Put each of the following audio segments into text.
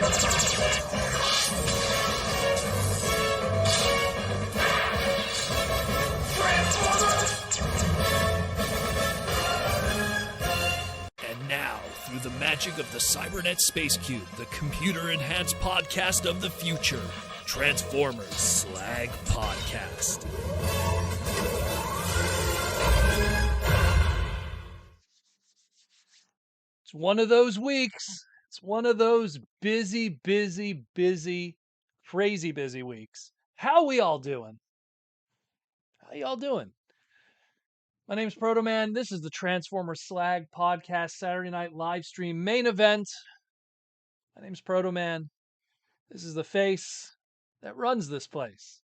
And now, through the magic of the Cybernet Space Cube, the computer-enhanced podcast of the future, Transformers Slag Podcast. It's one of those weeks. It's one of those busy, crazy busy weeks. How we all doing? How y'all doing? My name's Proto Man. This is the Transformers Slag Podcast Saturday night live stream main event. My name's Proto Man. This is the face that runs this place.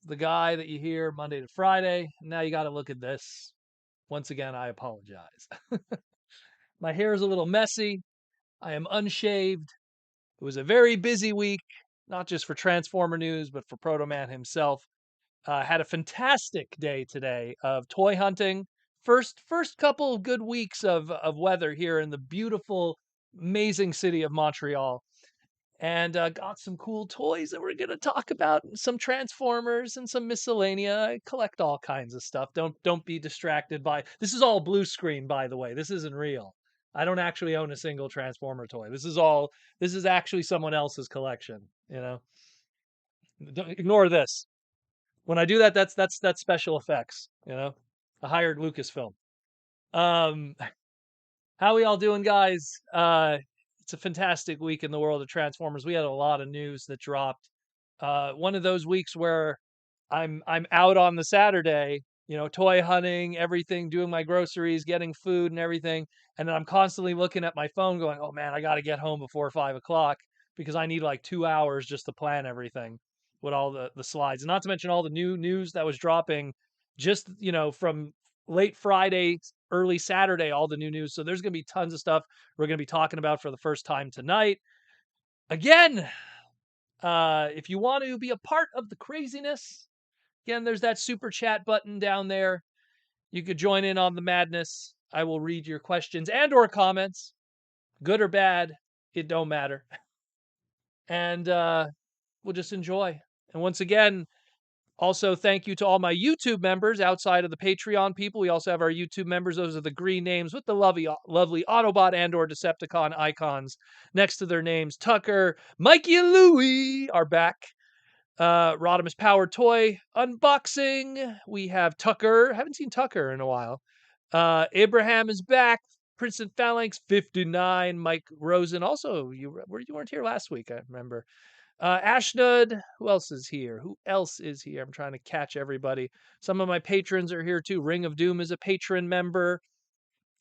The guy that you hear Monday to Friday. Now you got to look at this. Once again, I apologize. My hair is a little messy. I am unshaved. It was a very busy week, not just for Transformer news, but for Proto Man himself. Had a fantastic day today of toy hunting. First couple of good weeks of weather here in the beautiful, amazing city of Montreal. And got some cool toys that we're going to talk about. Some Transformers and some miscellanea. I collect all kinds of stuff. Don't be distracted by... This is all blue screen, by the way. This isn't real. I don't actually own a single Transformer toy. This is actually someone else's collection, you know. Don't ignore this. When I do that, that's special effects, you know. I hired Lucasfilm. How we all doing, guys? It's a fantastic week in the world of Transformers. We had a lot of news that dropped. One of those weeks where I'm out on the Saturday, you know, toy hunting, everything, doing my groceries, getting food and everything. And then I'm constantly looking at my phone going, oh man, I got to get home before 5 o'clock because I need like 2 hours just to plan everything with all the slides. And not to mention all the new news that was dropping just, you know, from late Friday, early Saturday, all the new news. So there's going to be tons of stuff we're going to be talking about for the first time tonight. Again, if you want to be a part of the craziness, again, there's that super chat button down there. You could join in on the madness. I will read your questions and or comments, good or bad. It don't matter. And we'll just enjoy. And once again, also thank you to all my YouTube members outside of the Patreon people. We also have our YouTube members. Those are the green names with the lovely Autobot and or Decepticon icons next to their names. Tucker, Mikey, and Louie are back. Rodimus Power Toy unboxing. We have Tucker. Haven't seen Tucker in a while. Abraham is back. Princeton Phalanx 59. Mike Rosen. Also, you weren't here last week, I remember. Ashnud. Who else is here? I'm trying to catch everybody. Some of my patrons are here too. Ring of Doom is a patron member.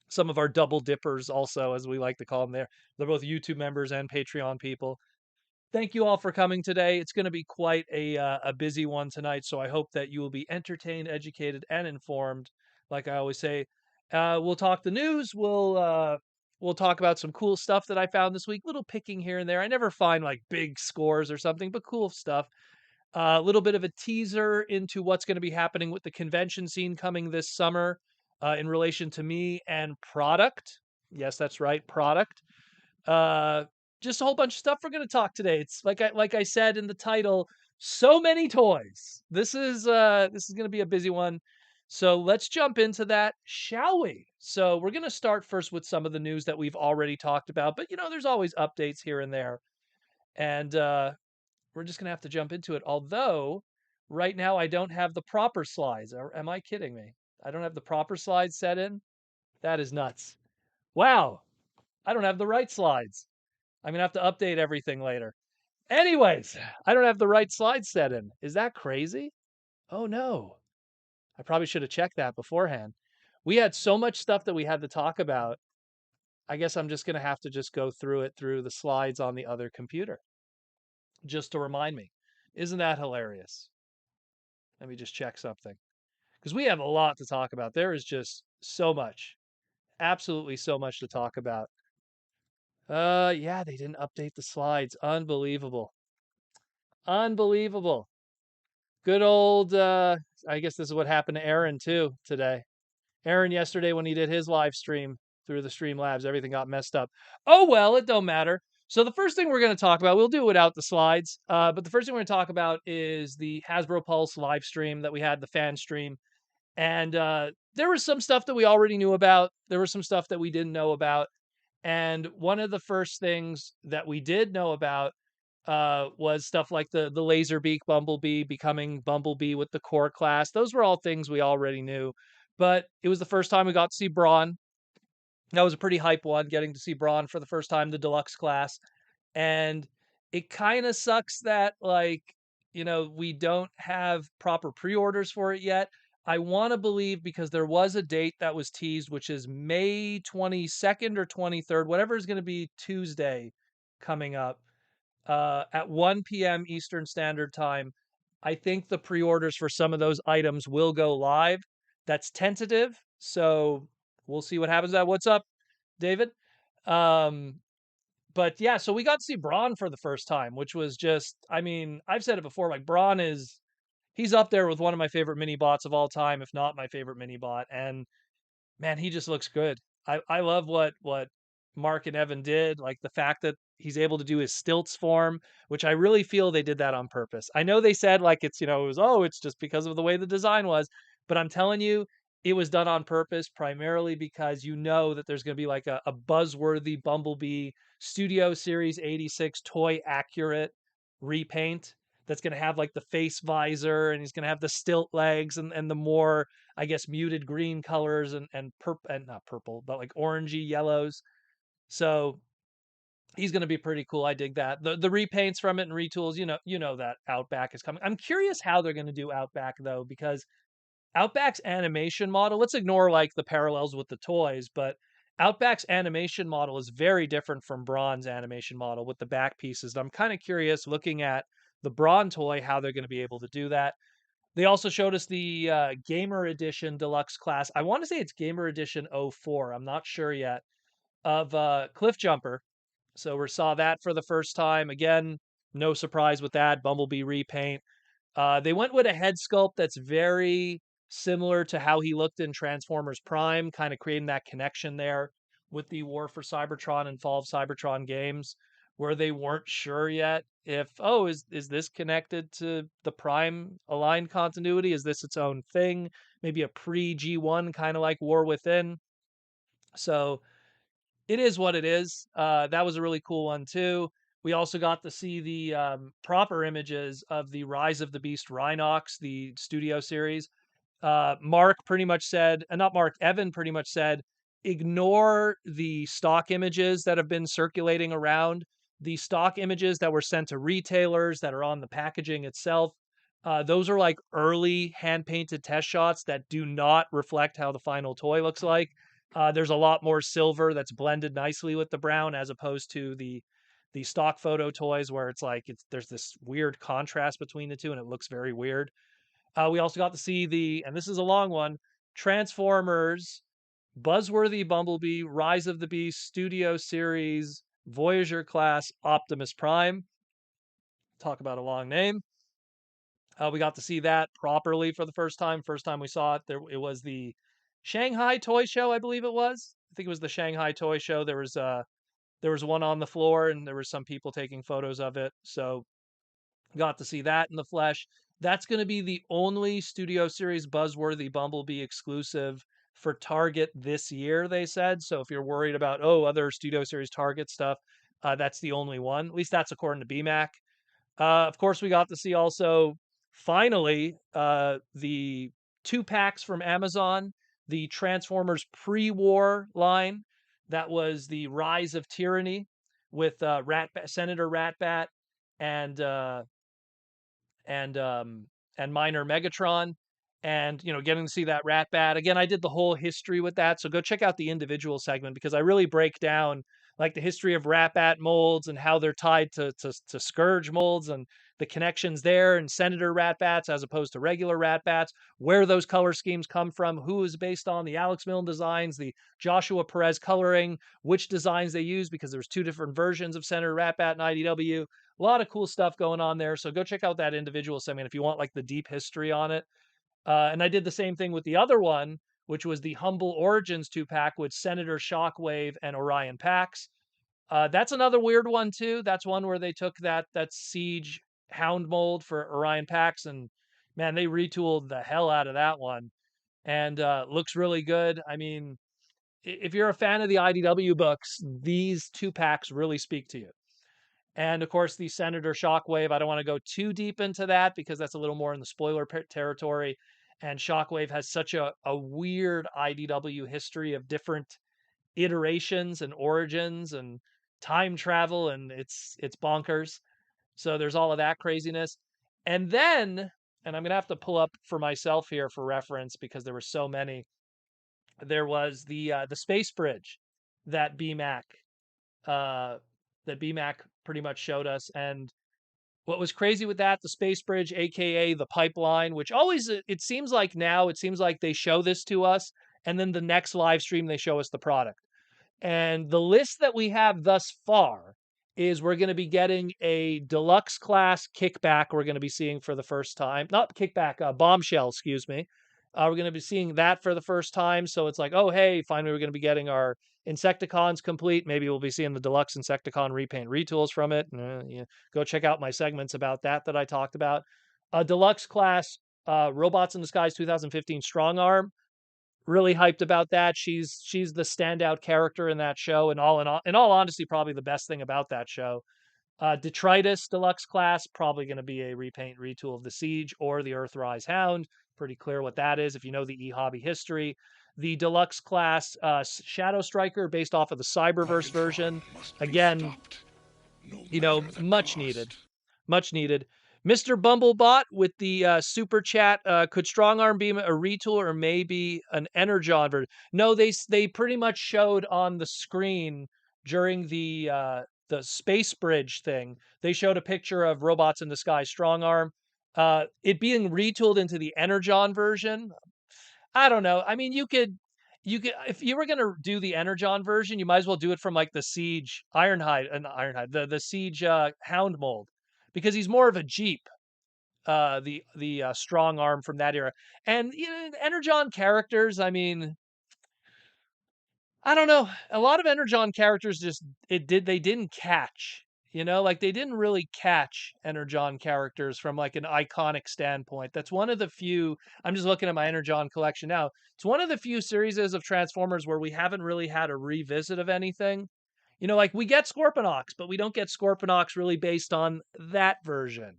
Some of our double dippers also, as we like to call them there. They're both YouTube members and Patreon people. Thank you all for coming today. It's going to be quite a busy one tonight, so I hope that you will be entertained, educated, and informed. Like I always say, we'll talk the news. We'll talk about some cool stuff that I found this week. Little picking here and there. I never find like big scores or something, but cool stuff. A little bit of a teaser into what's going to be happening with the convention scene coming this summer in relation to me and product. Yes, that's right, product. Just a whole bunch of stuff we're going to talk today. It's like I said in the title, so many toys. This is going to be a busy one. So let's jump into that, shall we? So we're going to start first with some of the news that we've already talked about, but you know, there's always updates here and there. And we're just going to have to jump into it. Although right now I don't have the proper slides. Am I kidding me? I don't have the proper slides set in. That is nuts. Wow. I don't have the right slides. I'm going to have to update everything later. Anyways, I don't have the right slides set in. Is that crazy? Oh no. I probably should have checked that beforehand. We had so much stuff that we had to talk about. I guess I'm just going to have to just go through it through the slides on the other computer. Just to remind me. Isn't that hilarious? Let me just check something. Because we have a lot to talk about. There is just so much. Absolutely so much to talk about. Yeah, they didn't update the slides. Unbelievable. Unbelievable. Good old, I guess this is what happened to Aaron too today. Aaron yesterday when he did his live stream through the Streamlabs, everything got messed up. Oh well, it don't matter. So the first thing we're going to talk about, we'll do it without the slides, but the first thing we're going to talk about is the Hasbro Pulse live stream that we had, the fan stream. And there was some stuff that we already knew about. There was some stuff that we didn't know about. And one of the first things that we did know about was stuff like the Laserbeak Bumblebee becoming Bumblebee with the core class. Those were all things we already knew. But it was the first time we got to see Brawn. That was a pretty hype one, getting to see Brawn for the first time, the deluxe class. And it kind of sucks that, like, we don't have proper pre-orders for it yet. I want to believe because there was a date that was teased, which is May 22nd or 23rd, whatever is going to be Tuesday coming up at 1 p.m. Eastern Standard Time. I think the pre-orders for some of those items will go live. That's tentative, so we'll see what happens. What's up, David? Um, but yeah, so we got to see Braun for the first time, which was just, I mean, I've said it before, like Braun he's up there with one of my favorite mini bots of all time, if not my favorite mini bot. And man, he just looks good. I love what Mark and Evan did, like the fact that he's able to do his stilts form, which I really feel they did that on purpose. I know they said like it's, it was, oh, it's just because of the way the design was, but I'm telling you, it was done on purpose primarily because that there's going to be like a buzzworthy Bumblebee Studio Series 86 toy accurate repaint that's going to have like the face visor, and he's going to have the stilt legs and the more, I guess, muted green colors and purple, and not purple, but like orangey yellows. So he's going to be pretty cool. I dig that. The repaints from it and retools, that Outback is coming. I'm curious how they're going to do Outback though, because Outback's animation model, let's ignore like the parallels with the toys, but Outback's animation model is very different from Braun's animation model with the back pieces. I'm kind of curious looking at the Braun toy, how they're going to be able to do that. They also showed us the Gamer Edition Deluxe class. I want to say it's Gamer Edition '04. I'm not sure yet, of Cliff Jumper. So we saw that for the first time. Again, no surprise with that. Bumblebee repaint. They went with a head sculpt that's very similar to how he looked in Transformers Prime, kind of creating that connection there with the War for Cybertron and Fall of Cybertron games, where they weren't sure yet if, oh, is this connected to the Prime aligned continuity? Is this its own thing? Maybe a pre G1 kind of like War Within. So it is what it is. That was a really cool one too. We also got to see the proper images of the Rise of the Beast Rhinox, the studio series. Mark pretty much said, and not Mark, Evan pretty much said, ignore the stock images that have been circulating around. The stock images that were sent to retailers that are on the packaging itself. Those are like early hand painted test shots that do not reflect how the final toy looks like. There's a lot more silver that's blended nicely with the brown as opposed to the stock photo toys where it's like there's this weird contrast between the two and it looks very weird. We also got to see and this is a long one, Transformers, Buzzworthy Bumblebee, Rise of the Beast, Studio Series, Voyager class, Optimus Prime. Talk about a long name. We got to see that properly for the first time. First time we saw it, it was the Shanghai Toy Show, I believe it was. I think it was the Shanghai Toy Show. There was one on the floor, and there were some people taking photos of it. So got to see that in the flesh. That's going to be the only Studio Series Buzzworthy Bumblebee exclusive for Target this year, they said. So if you're worried about, other Studio Series Target stuff, that's the only one. At least that's according to BMAC. Of course, we got to see also, finally, the 2 packs from Amazon, the Transformers pre-war line. That was the Rise of Tyranny with Senator Ratbat and and um and Minor Megatron, and getting to see that Ratbat again. I did the whole history with that, so go check out the individual segment because I really break down like the history of Ratbat molds and how they're tied to Scourge molds and the connections there, and Senator Ratbats as opposed to regular Ratbats, where those color schemes come from, who is based on the Alex Milne designs, the Joshua Perez coloring, which designs they use, because there's 2 different versions of Senator Ratbat and IDW. A lot of cool stuff going on there. So go check out that individual segment if you want like the deep history on it. And I did the same thing with the other one, which was the Humble Origins 2-pack with Senator Shockwave and Orion Pax. That's another weird one too. That's one where they took that Siege Hound mold for Orion Pax, and man, they retooled the hell out of that one, and looks really good. I mean, if you're a fan of the IDW books, these two packs really speak to you. And of course, the Senator Shockwave. I don't want to go too deep into that because that's a little more in the spoiler territory. And Shockwave has such a weird IDW history of different iterations and origins and time travel, and it's bonkers. So there's all of that craziness. And then, and I'm gonna have to pull up for myself here for reference because there were so many. There was the space bridge that BMAC uh that BMAC pretty much showed us. And what was crazy with that, the space bridge, aka the pipeline, which always it seems like now, it seems like they show this to us, and then the next live stream they show us the product. And the list that we have thus far is we're going to be getting a deluxe class kickback we're going to be seeing for the first time. Not kickback, bombshell, excuse me. We're going to be seeing that for the first time. So it's like, oh, hey, finally we're going to be getting our Insecticons complete. Maybe we'll be seeing the deluxe Insecticon repaint retools from it. Yeah, go check out my segments about that I talked about. A deluxe class Robots in Disguise 2015 Strong Arm, really hyped about that. She's the standout character in that show, and in all honesty, probably the best thing about that show. Detritus Deluxe Class, probably going to be a repaint retool of the Siege or the Earthrise Hound. Pretty clear what that is if you know the e-hobby history. The Deluxe Class Shadow Striker, based off of the Cyberverse version. Again, much needed. Much needed. Mr. Bumblebot with the super chat. Could Strong Arm be a retool or maybe an Energon version? No, they pretty much showed on the screen during the space bridge thing. They showed a picture of Robots in Disguise Strong Arm. It being retooled into the Energon version. I don't know. I mean, you could if you were gonna do the Energon version, you might as well do it from like the Siege Ironhide, the Siege Hound mold, because he's more of a Jeep, the strong arm from that era. And Energon characters, I mean, I don't know. A lot of Energon characters just they didn't catch. Like they didn't really catch Energon characters from like an iconic standpoint. That's one of the few. I'm just looking at my Energon collection now. It's one of the few series of Transformers where we haven't really had a revisit of anything. Like we get Scorponok, but we don't get Scorponok really based on that version.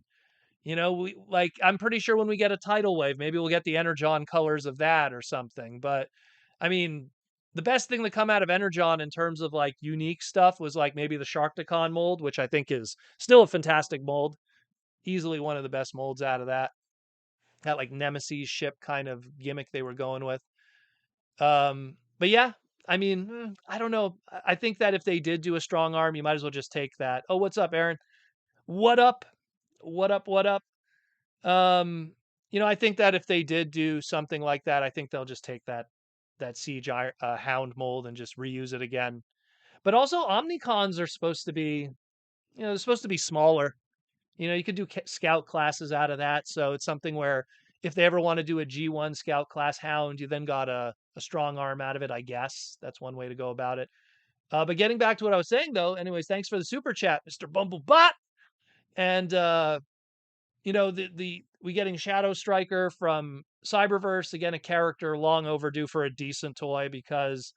I'm pretty sure when we get a tidal wave, maybe we'll get the Energon colors of that or something. But I mean, the best thing to come out of Energon in terms of like unique stuff was like maybe the Sharkticon mold, which I think is still a fantastic mold. Easily one of the best molds out of that like Nemesis ship kind of gimmick they were going with. But yeah, I mean, I don't know. I think that if they did do a strong arm, you might as well just take that. Oh, what's up, Aaron? What up? What up? What up? I think that if they did do something like that, I think they'll just take that Siege Hound mold and just reuse it again. But also, Omnicons are supposed to be, they're supposed to be smaller. You could do scout classes out of that. So it's something where if they ever want to do a G1 scout class Hound, you then got a strong arm out of it, I guess. That's one way to go about it. But getting back to what I was saying, though, anyways, thanks for the super chat, Mr. Bumblebot. And, we getting Shadow Striker from Cyberverse, again, a character long overdue for a decent toy because,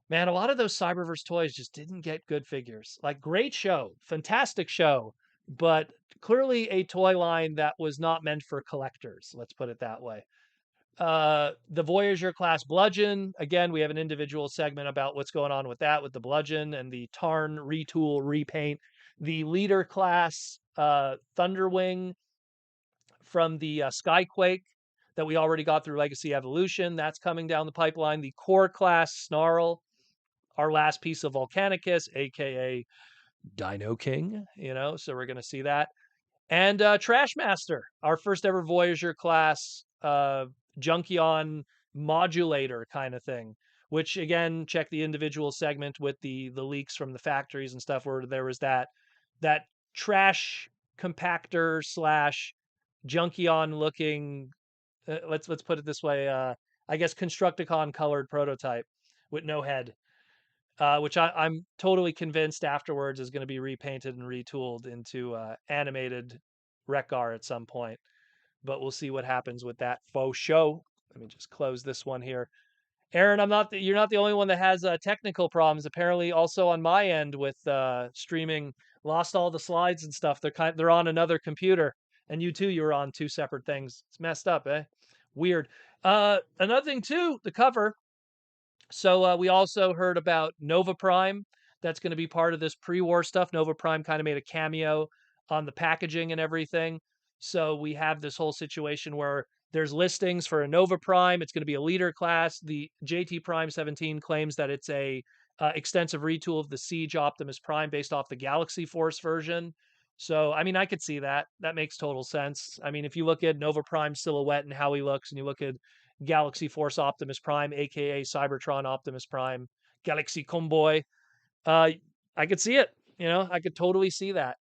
man, a lot of those Cyberverse toys just didn't get good figures. Like, great show, fantastic show, but clearly a toy line that was not meant for collectors. Let's put it that way. The Voyager class Bludgeon, again, we have an individual segment about what's going on with that, with the Bludgeon and the Tarn retool repaint. The Leader class Thunderwing from the Skyquake that we already got through Legacy Evolution. That's coming down the pipeline. The Core class Snarl, our last piece of Volcanicus, aka Dino King, so we're going to see that. And Trashmaster, our first ever Voyager class Junkion modulator kind of thing, which again, check the individual segment with the leaks from the factories and stuff where there was that trash compactor slash Junkion looking, let's put it this way, I guess Constructicon colored prototype with no head. which I'm totally convinced afterwards is going to be repainted and retooled into animated Wreck-Gar at some point. But we'll see what happens with that faux show. Let me just close this one here. Aaron, you're not the only one that has technical problems. Apparently, also on my end with streaming, lost all the slides and stuff. They're on another computer, and you too. You were on two separate things. It's messed up, eh? Weird. Another thing too, the cover. So we also heard about Nova Prime. That's going to be part of this pre-war stuff. Nova Prime kind of made a cameo on the packaging and everything. So we have this whole situation where there's listings for a Nova Prime. It's going to be a leader class. The JT Prime 17 claims that it's a extensive retool of the Siege Optimus Prime based off the Galaxy Force version. So I mean, I could see that. That makes total sense. I mean, if you look at Nova Prime silhouette and how he looks, and you look at Galaxy Force Optimus Prime, aka Cybertron Optimus Prime, Galaxy Comboy. Uh, I could see it. I could totally see that.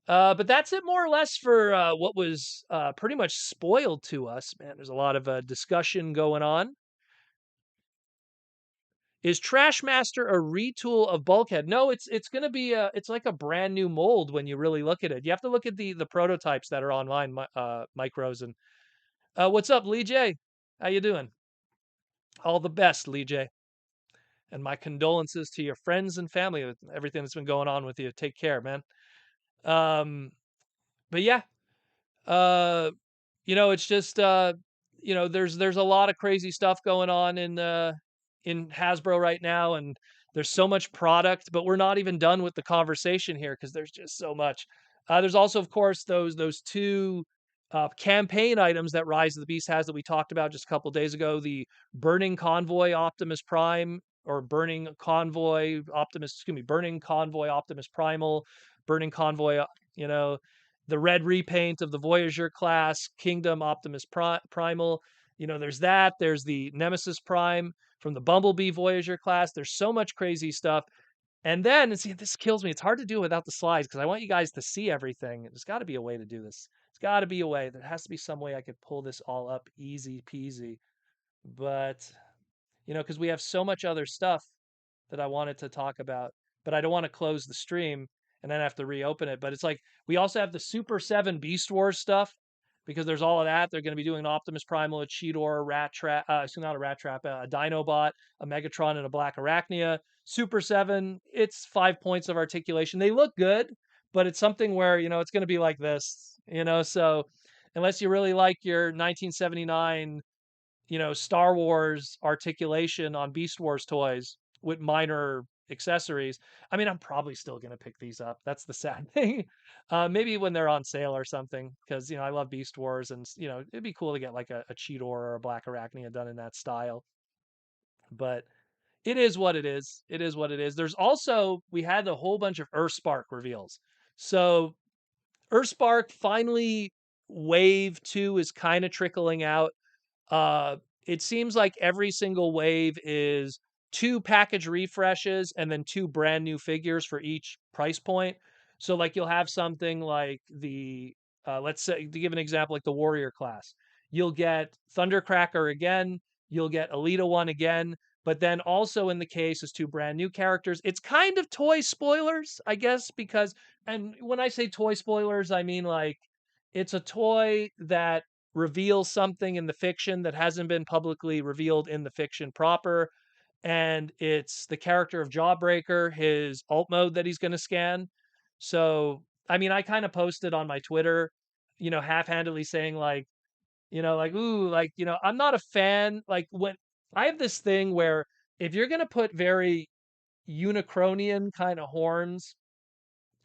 But that's it more or less for what was pretty much spoiled to us. Man, there's a lot of discussion going on. Is Trashmaster a retool of Bulkhead? No, it's going to be it's like a brand new mold when you really look at it. You have to look at the prototypes that are online, Micros. And what's up, Lee J? How you doing? All the best, Lee J. And my condolences to your friends and family with everything that's been going on with you. Take care, man. Um, but yeah, uh, it's just there's a lot of crazy stuff going on in Hasbro right now, and there's so much product, but we're not even done with the conversation here because there's just so much. There's also, of course, those two campaign items that Rise of the Beast has that we talked about just a couple days ago: the Burning Convoy Optimus Prime, or Burning Convoy Optimus Primal, Burning Convoy, you know, the red repaint of the Voyager class, Kingdom Optimus Primal. There's that. There's the Nemesis Prime from the Bumblebee Voyager class. There's so much crazy stuff. And then, and see, this kills me. It's hard to do without the slides because I want you guys to see everything. There's got to be a way to do this. There's got to be a way. There has to be some way I could pull this all up easy peasy. But, because we have so much other stuff that I wanted to talk about, but I don't want to close the stream and then have to reopen it. But it's like we also have the Super 7 Beast Wars stuff because there's all of that. They're going to be doing an Optimus Primal, a Cheetor, Rat Trap, not a Rat Trap, a Dinobot, a Megatron, and a Black Arachnia. Super 7, it's 5 points of articulation. They look good, but it's something where, it's going to be like this, so unless you really like your 1979 Star Wars articulation on Beast Wars toys with minor accessories, I mean, I'm probably still going to pick these up. That's the sad thing. Maybe when they're on sale or something, because, I love Beast Wars, and, it'd be cool to get like a Cheetor or a Black Arachnia done in that style. But it is what it is. It is what it is. There's also, we had a whole bunch of Earthspark reveals. So Earthspark finally, Wave 2 is kind of trickling out. It seems like every single wave is 2 package refreshes and then 2 brand new figures for each price point. So like you'll have something like the let's say, to give an example, like the Warrior class. You'll get Thundercracker again, you'll get Alita 1 again, but then also in the case is 2 brand new characters. It's kind of toy spoilers, I guess, because, and when I say toy spoilers, I mean like it's a toy that reveals something in the fiction that hasn't been publicly revealed in the fiction proper. And it's the character of Jawbreaker, his alt mode that he's going to scan. So, I mean, I kind of posted on my Twitter, half-handedly saying like, ooh, like, I'm not a fan. Like when I have this thing where if you're going to put very Unicronian kind of horns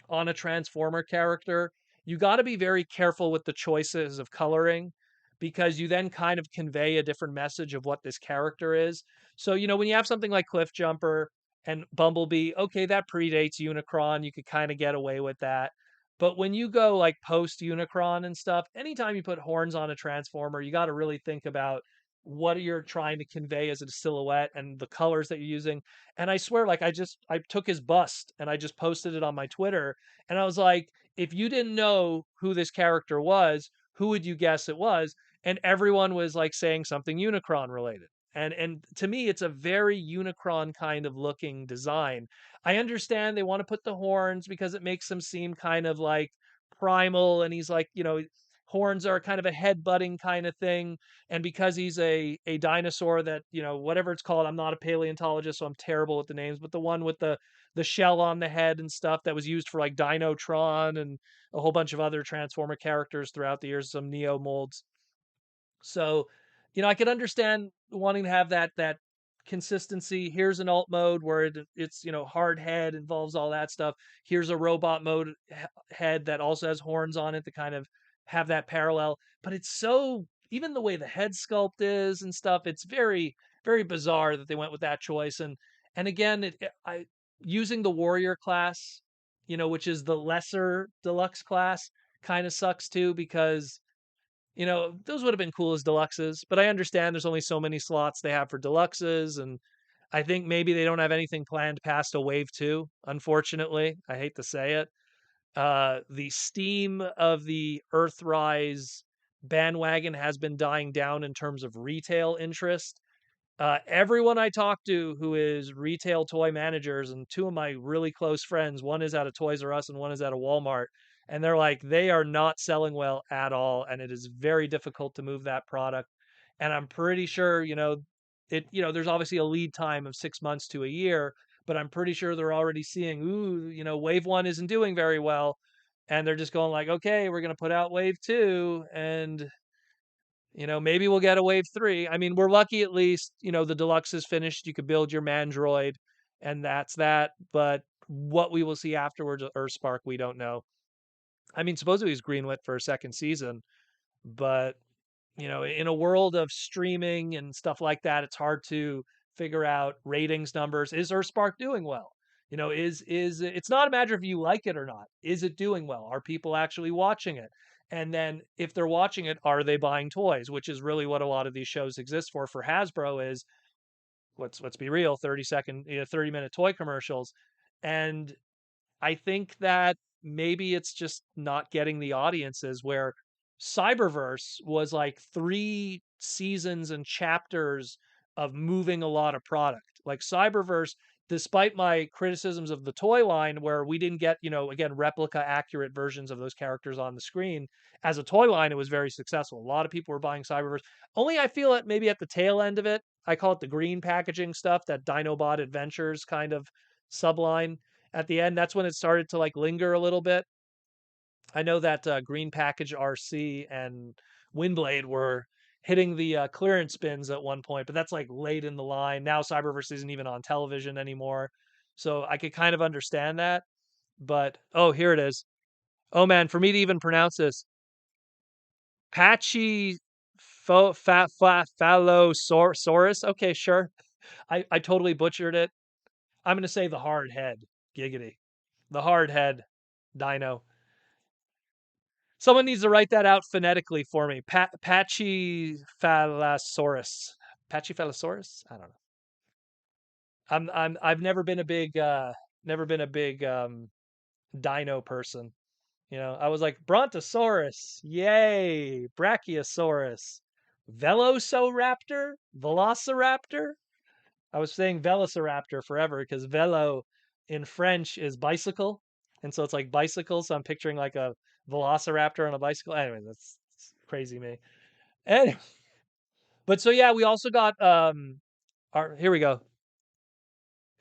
on a Transformer character, you got to be very careful with the choices of coloring because you then kind of convey a different message of what this character is. So, when you have something like Cliffjumper and Bumblebee, okay, that predates Unicron. You could kind of get away with that. But when you go like post Unicron and stuff, anytime you put horns on a Transformer, you got to really think about what you're trying to convey as a silhouette and the colors that you're using. And I swear, like I took his bust and I just posted it on my Twitter. And I was like, if you didn't know who this character was, who would you guess it was? And everyone was like saying something Unicron related. And to me, it's a very Unicron kind of looking design. I understand they want to put the horns because it makes him seem kind of like primal, and he's like, horns are kind of a head-butting kind of thing. And because he's a dinosaur that, whatever it's called, I'm not a paleontologist, so I'm terrible with the names, but the one with the shell on the head and stuff that was used for like Dinotron and a whole bunch of other Transformer characters throughout the years, some Neo molds. So, I could understand wanting to have that consistency. Here's an alt mode where it's hard head involves all that stuff. Here's a robot mode head that also has horns on it to kind of have that parallel. But it's so, even the way the head sculpt is and stuff, it's very very bizarre that they went with that choice. And again, I using the warrior class, which is the lesser deluxe class, kind of sucks too, because those would have been cool as deluxes, but I understand there's only so many slots they have for deluxes, and I think maybe they don't have anything planned past a wave two, unfortunately. I hate to say it. The steam of the Earthrise bandwagon has been dying down in terms of retail interest. Everyone I talk to who is retail toy managers, and two of my really close friends, one is at a Toys R Us and one is at a Walmart, and they're like, they are not selling well at all, and it is very difficult to move that product. And I'm pretty sure, there's obviously a lead time of 6 months to a year, but I'm pretty sure they're already seeing, ooh, wave one isn't doing very well. And they're just going like, okay, we're going to put out wave two, and maybe we'll get a wave three. I mean, we're lucky at least, the deluxe is finished. You could build your Mandroid, and that's that. But what we will see afterwards at Earthspark, we don't know. I mean, supposedly he's greenlit for a second season, but in a world of streaming and stuff like that, it's hard to figure out ratings numbers. Is Earthspark doing well? Is it's not a matter of you like it or not. Is it doing well? Are people actually watching it? And then if they're watching it, are they buying toys? Which is really what a lot of these shows exist for Hasbro is, let's be real, 30-minute toy commercials. And I think that maybe it's just not getting the audiences where Cyberverse was like 3 seasons and chapters of moving a lot of product. Like Cyberverse, despite my criticisms of the toy line, where we didn't get, again, replica accurate versions of those characters on the screen, as a toy line, it was very successful. A lot of people were buying Cyberverse. Only I feel it maybe at the tail end of it. I call it the green packaging stuff, that Dinobot Adventures kind of subline at the end. That's when it started to like linger a little bit. I know that Green Package RC and Windblade were hitting the clearance bins at one point, but that's like late in the line. Now Cyberverse isn't even on television anymore. So I could kind of understand that. But oh, here it is. Oh man, for me to even pronounce this, Patchy Phalosaurus. Okay, sure. I totally butchered it. I'm gonna say the hard head. Giggity. The hard head dino. Someone needs to write that out phonetically for me. Pachyphalosaurus. Pachyphalosaurus? I don't know. I've never been a big dino person. I was like Brontosaurus, yay, Brachiosaurus, Velociraptor, Velociraptor. I was saying Velociraptor forever because velo in French is bicycle, and so it's like bicycle. So I'm picturing like a Velociraptor on a bicycle. Anyway, that's crazy me. Anyway, but so yeah, we also got our here we go,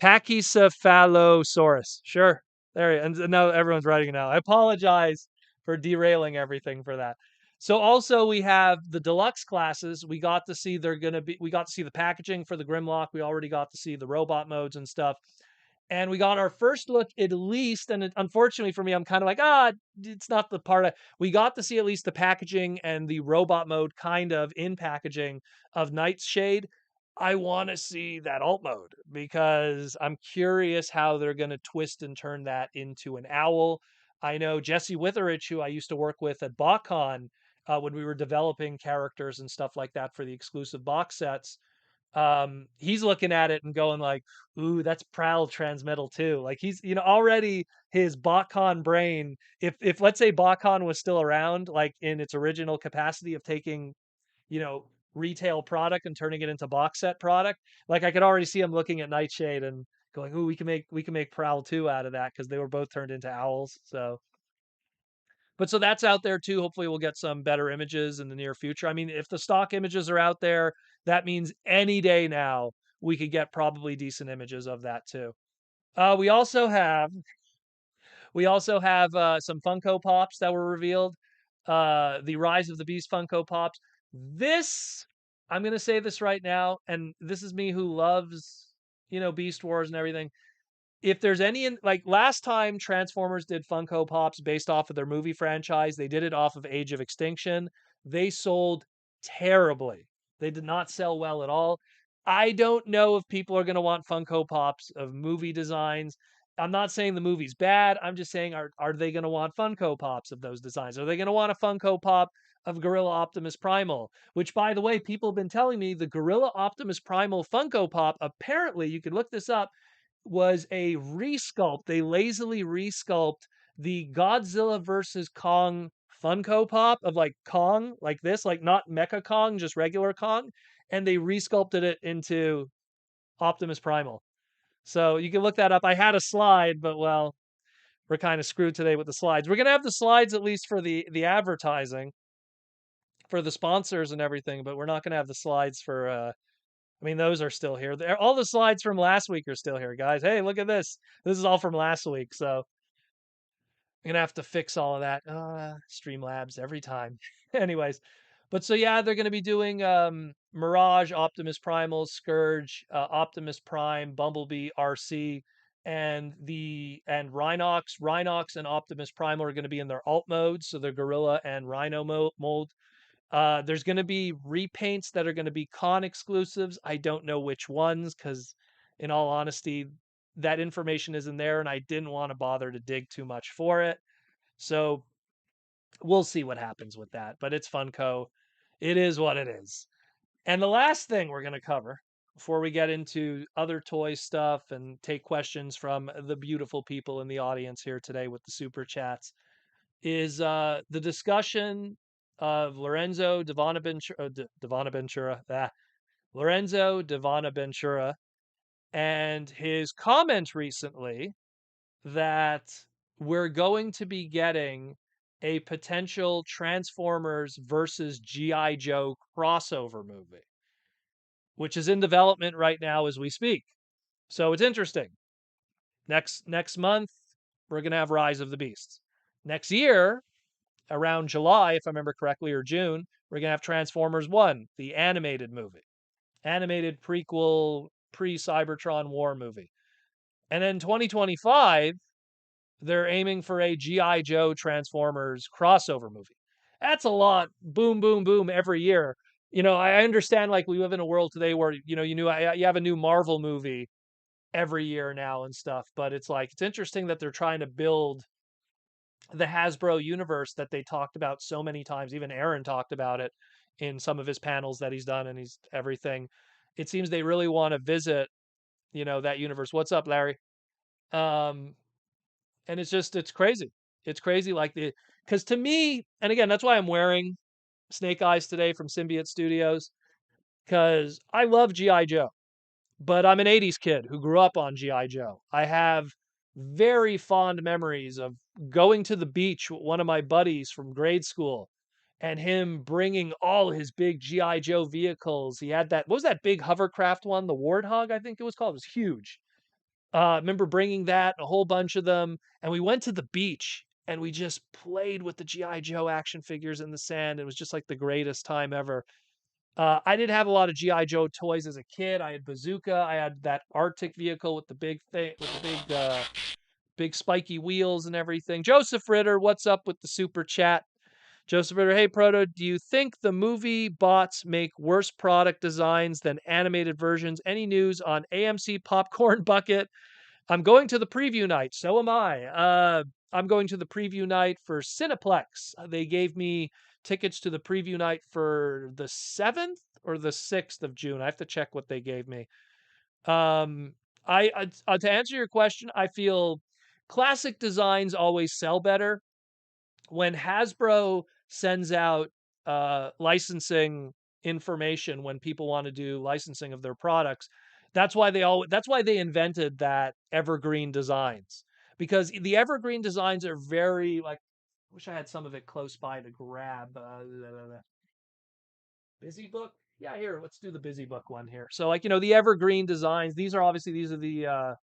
Pachycephalosaurus. Sure, there. And now everyone's writing it now. I apologize for derailing everything for that. So also we have the deluxe classes. We got to see we got to see the packaging for the Grimlock. We already got to see the robot modes and stuff. And we got our first look, at least, and unfortunately for me, I'm kind of like, it's not the part we got to see at least the packaging and the robot mode kind of in packaging of Nightshade. I want to see that alt mode because I'm curious how they're going to twist and turn that into an owl. I know Jesse Witherich, who I used to work with at BotCon when we were developing characters and stuff like that for the exclusive box sets. He's looking at it and going like, ooh, that's Prowl Transmetal too. Like he's, already his BotCon brain, if let's say BotCon was still around, like in its original capacity of taking, you know, retail product and turning it into box set product. Like I could already see them looking at Nightshade and going, "Ooh, we can make Prowl 2 out of that," because they were both turned into owls. So, but so that's out there too. Hopefully, we'll get some better images in the near future. I mean, if the stock images are out there, that means any day now we could get probably decent images of that too. We also have some Funko Pops that were revealed. The Rise of the Beast Funko Pops. This, I'm gonna say this right now, and this is me who loves, Beast Wars and everything. If there's any like last time Transformers did Funko Pops based off of their movie franchise, they did it off of Age of Extinction. They sold terribly. They did not sell well at all. I don't know if people are going to want Funko Pops of movie designs. I'm not saying the movie's bad. I'm just saying, are they going to want Funko Pops of those designs? Are they going to want a Funko Pop of Gorilla Optimus Primal? Which, by the way, people have been telling me the Gorilla Optimus Primal Funko Pop, apparently, you can look this up, was a resculpt. They lazily resculpt the Godzilla versus Kong Funko Pop of like Kong, like this, like not Mecha Kong, just regular Kong, and they resculpted it into Optimus Primal. So you can look that up. I had a slide, but well, we're kind of screwed today with the slides. We're gonna have the slides at least for the advertising, for the sponsors and everything, but we're not gonna have the slides for I mean, those are still here. All the slides from last week are still here, guys. Hey, look at this. This is all from last week, so I'm gonna have to fix all of that. Streamlabs every time. Anyways, but so yeah, they're gonna be doing Mirage, Optimus Primal, Scourge, Optimus Prime, Bumblebee, RC, and Rhinox. Rhinox and Optimus Primal are gonna be in their alt modes, so they're Gorilla and Rhino mold. There's going to be repaints that are going to be con exclusives. I don't know which ones because, in all honesty, that information isn't there, and I didn't want to bother to dig too much for it. So we'll see what happens with that. But it's Funko. It is what it is. And the last thing we're going to cover before we get into other toy stuff and take questions from the beautiful people in the audience here today with the super chats is the discussion of Lorenzo Lorenzo Devanaventura, and his comment recently that we're going to be getting a potential Transformers versus G.I. Joe crossover movie, which is in development right now as we speak. So it's interesting. Next month, we're going to have Rise of the Beasts. Next year, around July, if I remember correctly, or June, we're going to have Transformers 1, the animated movie, animated prequel, pre Cybertron War movie. And then 2025, they're aiming for a G.I. Joe Transformers crossover movie. That's a lot. Boom, boom, boom every year. I understand like we live in a world today where, you have a new Marvel movie every year now and stuff, but it's like, it's interesting that they're trying to build the Hasbro universe that they talked about so many times. Even Aaron talked about it in some of his panels that he's done, and he's everything. It seems they really want to visit, that universe. What's up, Larry? Um, and it's crazy. It's crazy, like because to me, and again, that's why I'm wearing Snake Eyes today from Symbiote Studios, because I love GI Joe. But I'm an 80s kid who grew up on G.I. Joe. I have very fond memories of going to the beach with one of my buddies from grade school and him bringing all his big G.I. Joe vehicles. He had what was that big hovercraft one? The Warthog, I think it was called. It was huge. Remember bringing that, a whole bunch of them. And we went to the beach and we just played with the G.I. Joe action figures in the sand. It was just like the greatest time ever. I didn't have a lot of GI Joe toys as a kid. I had Bazooka. I had that Arctic vehicle with the big thing, with the big spiky wheels and everything. Joseph Ritter, what's up with the super chat? Joseph Ritter, hey Proto, do you think the movie bots make worse product designs than animated versions? Any news on AMC Popcorn Bucket? I'm going to the preview night. So am I. I'm going to the preview night for Cineplex. They gave me tickets to the preview night for the 7th or the 6th of June. I have to check what they gave me. To answer your question, I feel classic designs always sell better. When Hasbro sends out licensing information when people want to do licensing of their products. That's why they invented that evergreen designs, because the evergreen designs are very like, wish I had some of it close by to grab. Busy book. Yeah, here, let's do the busy book one here. So like, the evergreen designs, these are the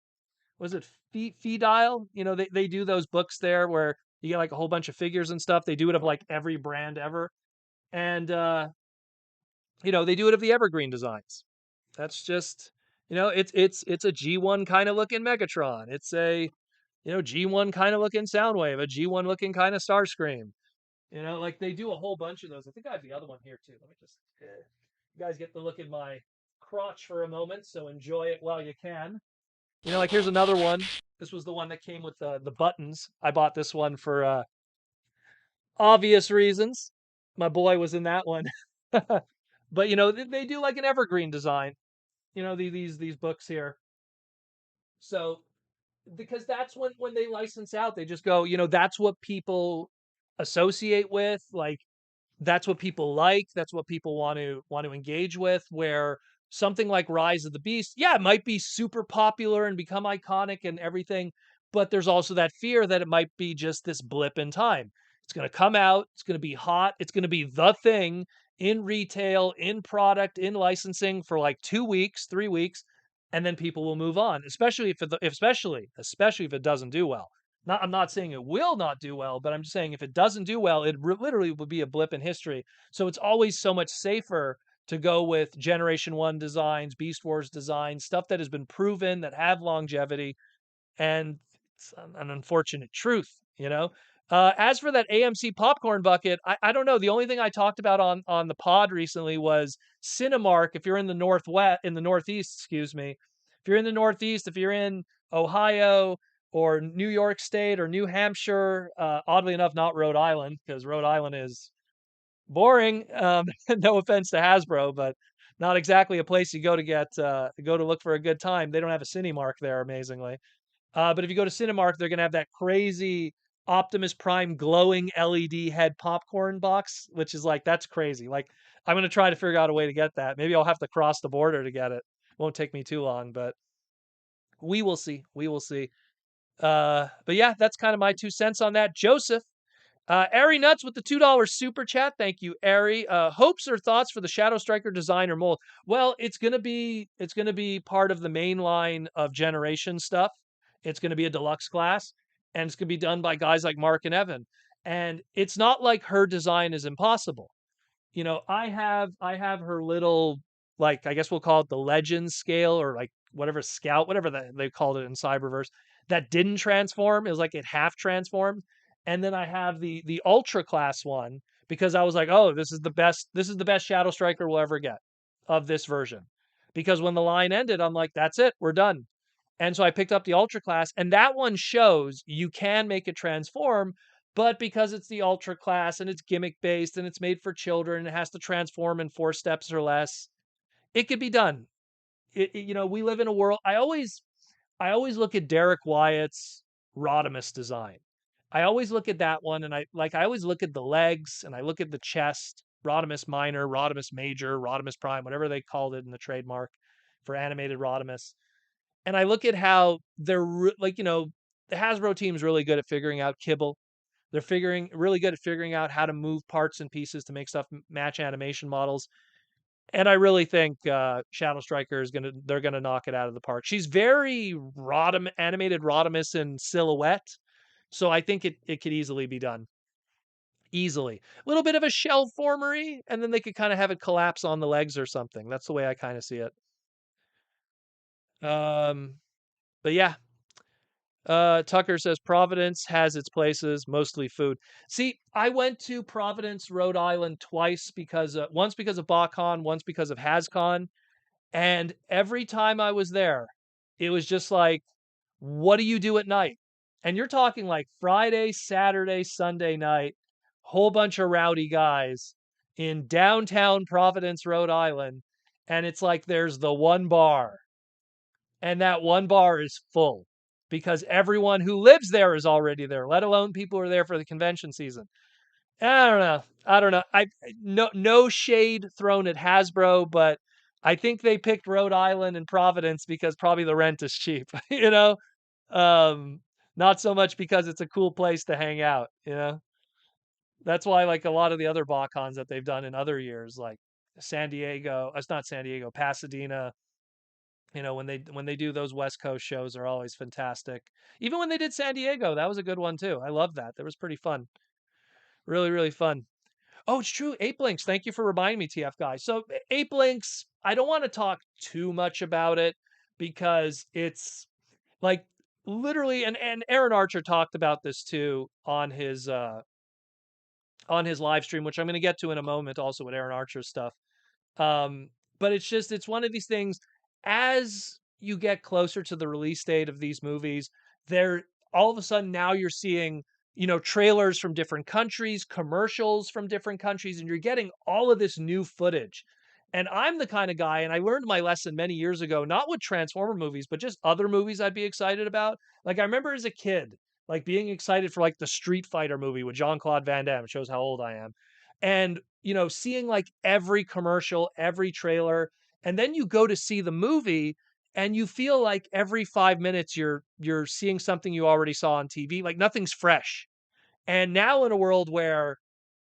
was it fee dial? They do those books there where you get like a whole bunch of figures and stuff. They do it of like every brand ever. And they do it of the evergreen designs. That's just, it's a G1 kind of looking Megatron. It's a, G1 kind of looking Soundwave, a G1 looking kind of Starscream. Like they do a whole bunch of those. I think I have the other one here too. Let me just, you guys get to look at my crotch for a moment, so enjoy it while you can. Like here's another one. This was the one that came with the buttons. I bought this one for obvious reasons. My boy was in that one. But they do like an evergreen design. These books here. So because that's when they license out, they just go, that's what people associate with, like that's what people like, that's what people want to engage with. Where something like Rise of the Beast, yeah, it might be super popular and become iconic and everything, but there's also that fear that it might be just this blip in time. It's going to come out, it's going to be hot, it's going to be the thing in retail, in product, in licensing for like 2 weeks, 3 weeks, and then people will move on, especially especially if it doesn't do well. I'm not saying it will not do well, but I'm just saying if it doesn't do well, it literally would be a blip in history. So it's always so much safer to go with Generation 1 designs, Beast Wars designs, stuff that has been proven, that have longevity, and it's an unfortunate truth, you know. As for that AMC popcorn bucket, I don't know. The only thing I talked about on the pod recently was Cinemark. If you're in the Northeast, excuse me, if you're in the Northeast, if you're in Ohio or New York State or New Hampshire, oddly enough, not Rhode Island, because Rhode Island is boring. No offense to Hasbro, but not exactly a place you go to look for a good time. They don't have a Cinemark there, amazingly. But if you go to Cinemark, they're gonna have that crazy Optimus Prime glowing LED head popcorn box, which is like, that's crazy. Like, I'm gonna try to figure out a way to get that. Maybe I'll have to cross the border to get it. Won't take me too long, but we will see. We will see. But yeah, that's kind of my 2 cents on that. Joseph, Ari Nuts with the $2 super chat. Thank you, Ari. Hopes or thoughts for the Shadow Striker design or mold? Well, it's gonna be part of the main line of Generation stuff. It's gonna be a deluxe class, and it's gonna be done by guys like Mark and Evan. And it's not like her design is impossible. I have her little, like, I guess we'll call it the Legends scale, or like whatever Scout, whatever they called it in Cyberverse, that didn't transform. It was like it half transformed. And then I have the Ultra class one, because I was like, oh, this is the best Shadow Striker we'll ever get of this version. Because when the line ended, I'm like, that's it, we're done. And so I picked up the Ultra class, and that one shows you can make it transform, but because it's the Ultra class and it's gimmick based and it's made for children, and it has to transform in 4 steps or less, it could be done. We live in a world. I always look at Derek Wyatt's Rodimus design. I always look at that one, and I always look at the legs, and I look at the chest, Rodimus Minor, Rodimus Major, Rodimus Prime, whatever they called it in the trademark for animated Rodimus. And I look at how the Hasbro team's really good at figuring out kibble. They're figuring really good at figuring out how to move parts and pieces to make stuff match animation models. And I really think Shadow Striker they're gonna knock it out of the park. She's very animated Rodimus in silhouette, so I think it could easily be done. Easily. A little bit of a shell formery, and then they could kind of have it collapse on the legs or something. That's the way I kind of see it. Um, but yeah, Tucker says Providence has its places, mostly food. See, I went to Providence, Rhode Island twice, because once because of BotCon, once because of HasCon, and every time I was there, it was just like, what do you do at night? And you're talking like Friday, Saturday, Sunday night, whole bunch of rowdy guys in downtown Providence, Rhode Island, and it's like there's the one bar, and that one bar is full because everyone who lives there is already there, let alone people who are there for the convention season. I don't know. I don't know. No shade thrown at Hasbro, but I think they picked Rhode Island and Providence because probably the rent is cheap, you know? Um, Not so much because it's a cool place to hang out, you know? That's why like a lot of the other BotCons that they've done in other years, like San Diego, it's not San Diego, Pasadena, when they do those West Coast shows are always fantastic. Even when they did San Diego, that was a good one too. I love that. That was pretty fun. Really, really fun. Oh, it's true. Ape Links. Thank you for reminding me, TF guy. So Ape Links, I don't want to talk too much about it because it's like literally, and Aaron Archer talked about this too on his live stream, which I'm going to get to in a moment, also with Aaron Archer's stuff. Um, but it's one of these things. As you get closer to the release date of these movies, there all of a sudden now you're seeing trailers from different countries, commercials from different countries, and you're getting all of this new footage. And I'm the kind of guy, and I learned my lesson many years ago, not with Transformer movies, but just other movies I'd be excited about. Like I remember as a kid, like being excited for like the Street Fighter movie with Jean-Claude Van Damme. It shows how old I am. And seeing like every commercial, every trailer, and then you go to see the movie and you feel like every 5 minutes you're seeing something you already saw on TV, like nothing's fresh. And now in a world where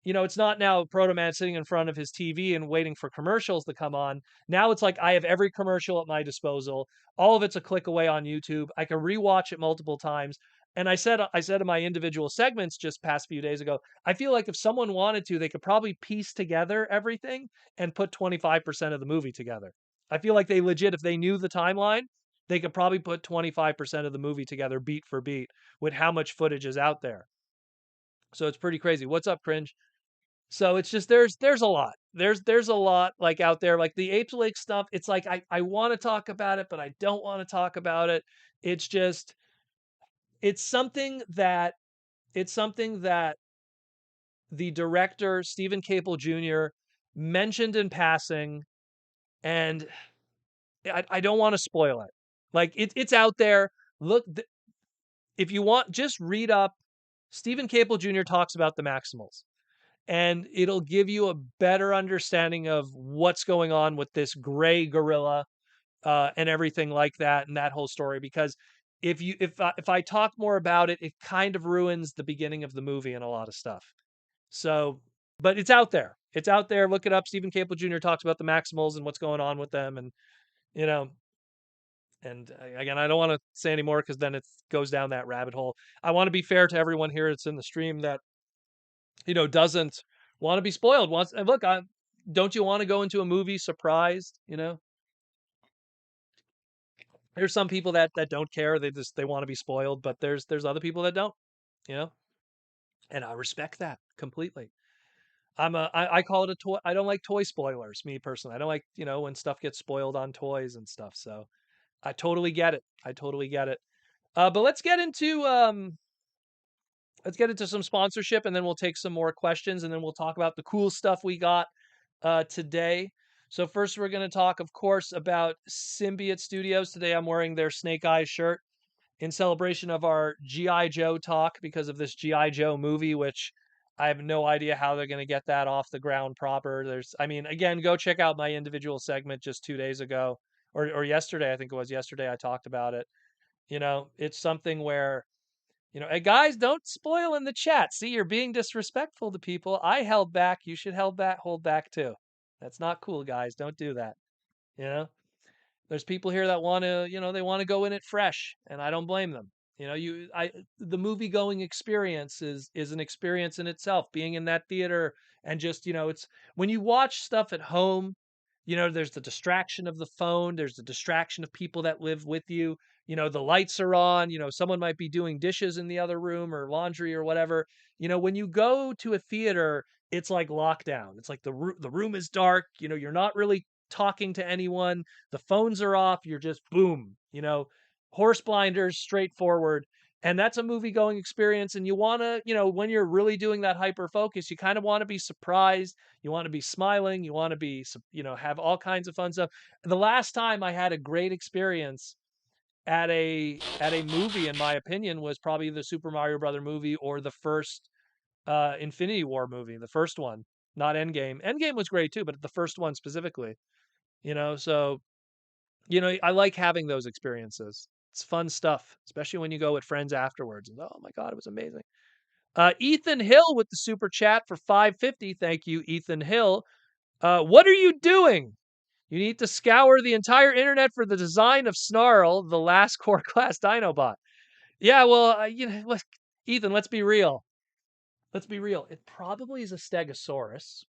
it's not now Proto Man sitting in front of his TV and waiting for commercials to come on. Now it's like I have every commercial at my disposal. All of it's a click away on YouTube. I can rewatch it multiple times. And I said in my individual segments just past few days ago, I feel like if someone wanted to, they could probably piece together everything and put 25% of the movie together. I feel like they legit, if they knew the timeline, they could probably put 25% of the movie together beat for beat with how much footage is out there. So it's pretty crazy. What's up, Cringe? So it's just there's a lot. There's a lot like out there. Like the Apes Lake stuff, it's like I want to talk about it, but I don't want to talk about it. It's just it's something that it's something that the director, Stephen Caple Jr., mentioned in passing, and I don't want to spoil it. Like it's out there. Look, if you want, just read up. Stephen Caple Jr. talks about the Maximals, and it'll give you a better understanding of what's going on with this gray gorilla and everything like that, and that whole story. Because if I talk more about it, it kind of ruins the beginning of the movie and a lot of stuff. So, but it's out there. It's out there. Look it up. Stephen Caple Jr. talks about the Maximals and what's going on with them, and you know. And again, I don't want to say any more because then it goes down that rabbit hole. I want to be fair to everyone here that's in the stream that doesn't want to be spoiled. Wants and look, don't you want to go into a movie surprised? There's some people that don't care. They want to be spoiled, but there's other people that don't. You know, and I respect that completely. I call it a toy. I don't like toy spoilers, me personally. I don't like when stuff gets spoiled on toys and stuff. So I totally get it. I totally get it. But let's get into some sponsorship, and then we'll take some more questions, and then we'll talk about the cool stuff we got today. So first, we're going to talk, of course, about Symbiote Studios. Today, I'm wearing their Snake Eyes shirt in celebration of our GI Joe talk because of this GI Joe movie, which I have no idea how they're going to get that off the ground proper. I mean, again, go check out my individual segment just 2 days ago or yesterday. I think it was yesterday. I talked about it. It's something where hey guys, don't spoil in the chat. See, you're being disrespectful to people. I held back. You should hold back too. That's not cool, guys. Don't do that. You know, there's people here that want to, they want to go in it fresh, and I don't blame them. The movie going experience is an experience in itself. Being in that theater and just, it's when you watch stuff at home, there's the distraction of the phone, there's the distraction of people that live with you. The lights are on, someone might be doing dishes in the other room or laundry or whatever. When you go to a theater, it's like lockdown. It's like the room is dark, you're not really talking to anyone. The phones are off, you're just boom, horse blinders straight forward. And that's a movie going experience. And you want to, when you're really doing that hyper focus, you kind of want to be surprised. You want to be smiling. You want to be, have all kinds of fun stuff. The last time I had a great experience at a movie, in my opinion, was probably the Super Mario Brother movie or the first Infinity War movie, the first one, not Endgame. Endgame was great too, but the first one specifically, so I like having those experiences. It's fun stuff, especially when you go with friends afterwards. And oh my god, it was amazing. Ethan Hill with the super chat for 550. Thank you, Ethan Hill. What are you doing? You need to scour the entire internet for the design of Snarl, the last core class Dinobot. Yeah, well, Ethan, let's be real. Let's be real. It probably is a Stegosaurus.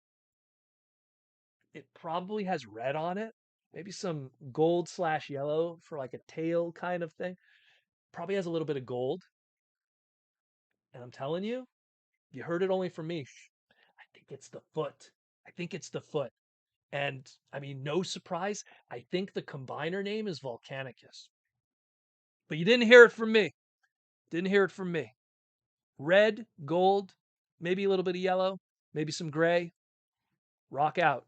It probably has red on it. Maybe some gold/yellow for like a tail kind of thing. Probably has a little bit of gold. And I'm telling you, you heard it only from me. I think it's the foot. I think it's the foot. And I mean, no surprise. I think the combiner name is Volcanicus. But you didn't hear it from me. Didn't hear it from me. Red, gold, maybe a little bit of yellow, maybe some gray. Rock out.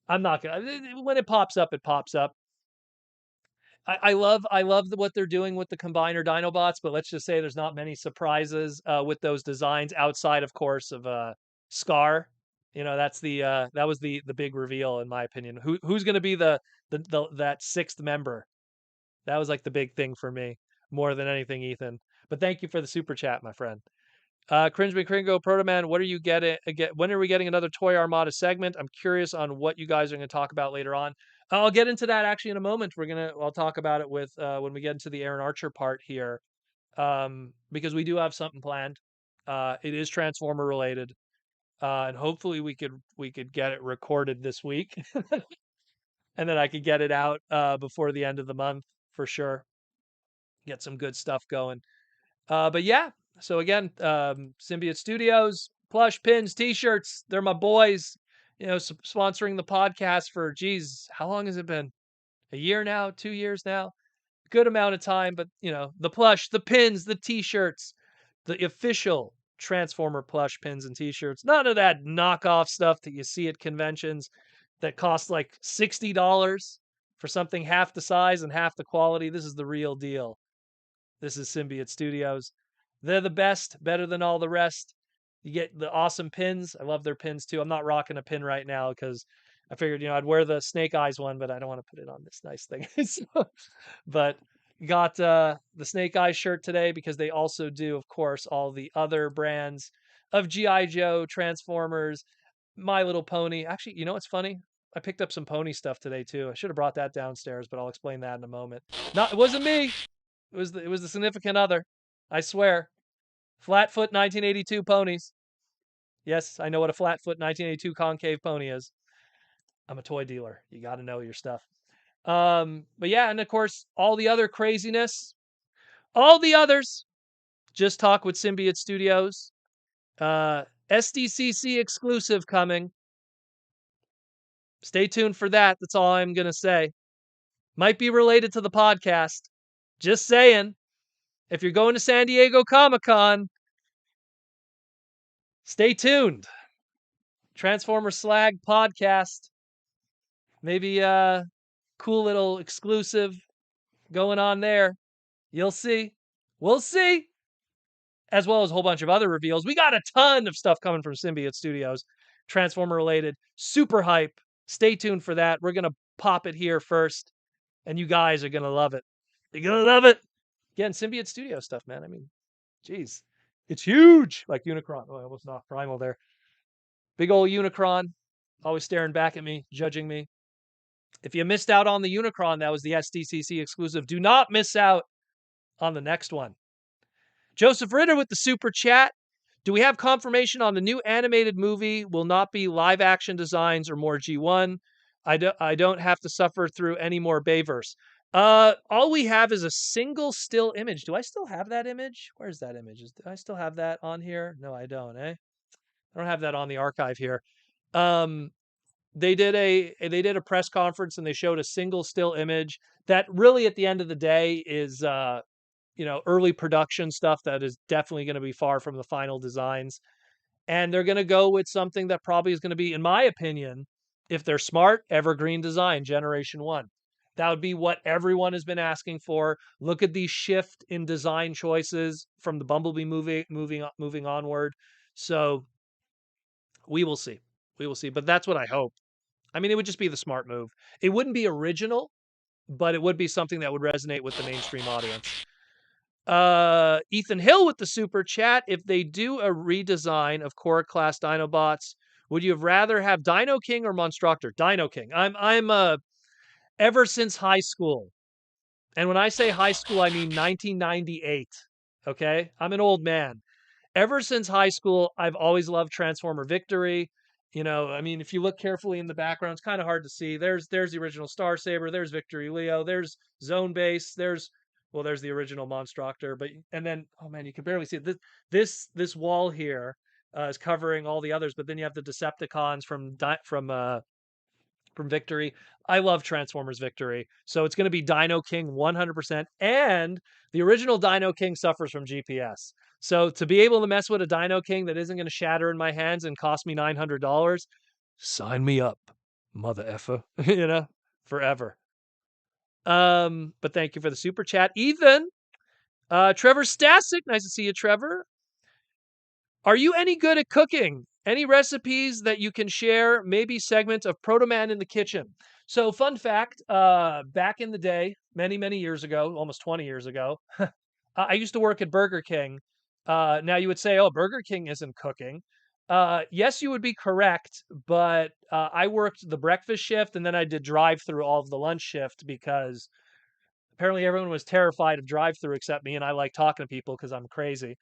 I'm not gonna. When it pops up, it pops up. I love what they're doing with the combiner Dinobots, but let's just say there's not many surprises with those designs outside, of course, of Scar. That was the big reveal in my opinion. Who's going to be that sixth member? That was like the big thing for me more than anything, Ethan. But thank you for the super chat, my friend. Cringe McCringo, Protoman, what are you getting? When are we getting another Toy Armada segment? I'm curious on what you guys are going to talk about later on. I'll get into that actually in a moment. I'll talk about it with when we get into the Aaron Archer part here, because we do have something planned. It is Transformer related, and hopefully we could get it recorded this week, and then I could get it out before the end of the month for sure. Get some good stuff going. But yeah, so again, Symbiote Studios, plush pins, t-shirts, they're my boys, sponsoring the podcast for, geez, how long has it been? A year now, 2 years now? Good amount of time, but the plush, the pins, the t-shirts, the official Transformer plush pins and t-shirts. None of that knockoff stuff that you see at conventions that costs like $60 for something half the size and half the quality. This is the real deal. This is Symbiote Studios. They're the best, better than all the rest. You get the awesome pins. I love their pins too. I'm not rocking a pin right now because I figured, I'd wear the Snake Eyes one, but I don't want to put it on this nice thing. But got the Snake Eyes shirt today because they also do, of course, all the other brands of G.I. Joe, Transformers, My Little Pony. Actually, you know what's funny? I picked up some pony stuff today too. I should have brought that downstairs, but I'll explain that in a moment. It wasn't me. It was the significant other. I swear. Flatfoot 1982 ponies. Yes, I know what a Flatfoot 1982 concave pony is. I'm a toy dealer. You got to know your stuff. But yeah, and of course, all the other craziness, all the others, just talk with Symbiote Studios. SDCC exclusive coming. Stay tuned for that. That's all I'm going to say. Might be related to the podcast. Just saying. If you're going to San Diego Comic-Con, stay tuned. Transformer Slag podcast. Maybe a cool little exclusive going on there. You'll see. We'll see. As well as a whole bunch of other reveals. We got a ton of stuff coming from Symbiote Studios. Transformer related. Super hype. Stay tuned for that. We're going to pop it here first. And you guys are going to love it. You're going to love it. Again, Symbiote Studio stuff, man. I mean, geez. It's huge. Like Unicron. Oh, I almost knocked Primal there. Big old Unicron. Always staring back at me, judging me. If you missed out on the Unicron, that was the SDCC exclusive. Do not miss out on the next one. Joseph Ritter with the super chat. Do we have confirmation on the new animated movie will not be live action designs or more G1? I don't have to suffer through any more Bayverse. All we have is a single still image. Do I still have that image? Where's that image? Do I still have that on here? No, I don't, I don't have that on the archive here. They did a press conference and they showed a single still image that really at the end of the day is early production stuff that is definitely going to be far from the final designs. And they're going to go with something that probably is going to be, in my opinion, if they're smart, evergreen design, Generation 1. That would be what everyone has been asking for. Look at the shift in design choices from the Bumblebee movie moving onward. So we will see. We will see. But that's what I hope. I mean, it would just be the smart move. It wouldn't be original, but it would be something that would resonate with the mainstream audience. Ethan Hill with the super chat. If they do a redesign of core class Dinobots, would you have rather have Dino King or Monstructor? Dino King. I'm ever since high school. And when I say high school, I mean 1998. Okay? I'm an old man. Ever since high school, I've always loved Transformer Victory. You know, I mean, if you look carefully in the background, it's kind of hard to see. There's the original Star Saber, there's Victory Leo, there's Zone Base, there's the original Monstructor, but and then oh man, you can barely see it. This wall here is covering all the others, but then you have the Decepticons from Victory. I love Transformers Victory. So it's going to be Dino King 100%. And the original Dino King suffers from GPS. So to be able to mess with a Dino King that isn't going to shatter in my hands and cost me $900, sign me up, mother effer, forever. But thank you for the super chat. Ethan, Trevor Stasic, nice to see you, Trevor. Are you any good at cooking? Any recipes that you can share? Maybe segments of Proto Man in the kitchen. So, fun fact: back in the day, many years ago, almost 20 years ago, I used to work at Burger King. Now you would say, "Oh, Burger King isn't cooking." Yes, you would be correct, but I worked the breakfast shift and then I did drive-through all of the lunch shift because apparently everyone was terrified of drive-through except me, and I like talking to people because I'm crazy.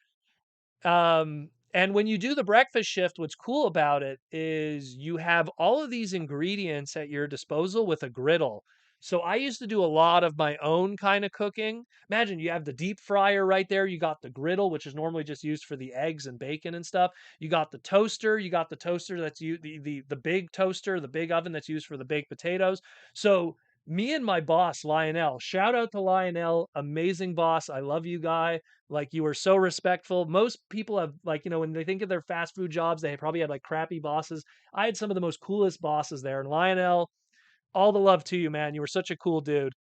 And when you do the breakfast shift, what's cool about it is you have all of these ingredients at your disposal with a griddle. So I used to do a lot of my own kind of cooking. Imagine you have the deep fryer right there. You got the griddle, which is normally just used for the eggs and bacon and stuff. You got the toaster. You got the toaster that's the big toaster, the big oven that's used for the baked potatoes. So me and my boss Lionel, shout out to Lionel, amazing boss. I love you, guy. Like you were so respectful. Most people have like, when they think of their fast food jobs, they probably had like crappy bosses. I had some of the most coolest bosses there. And Lionel, all the love to you, man. You were such a cool dude.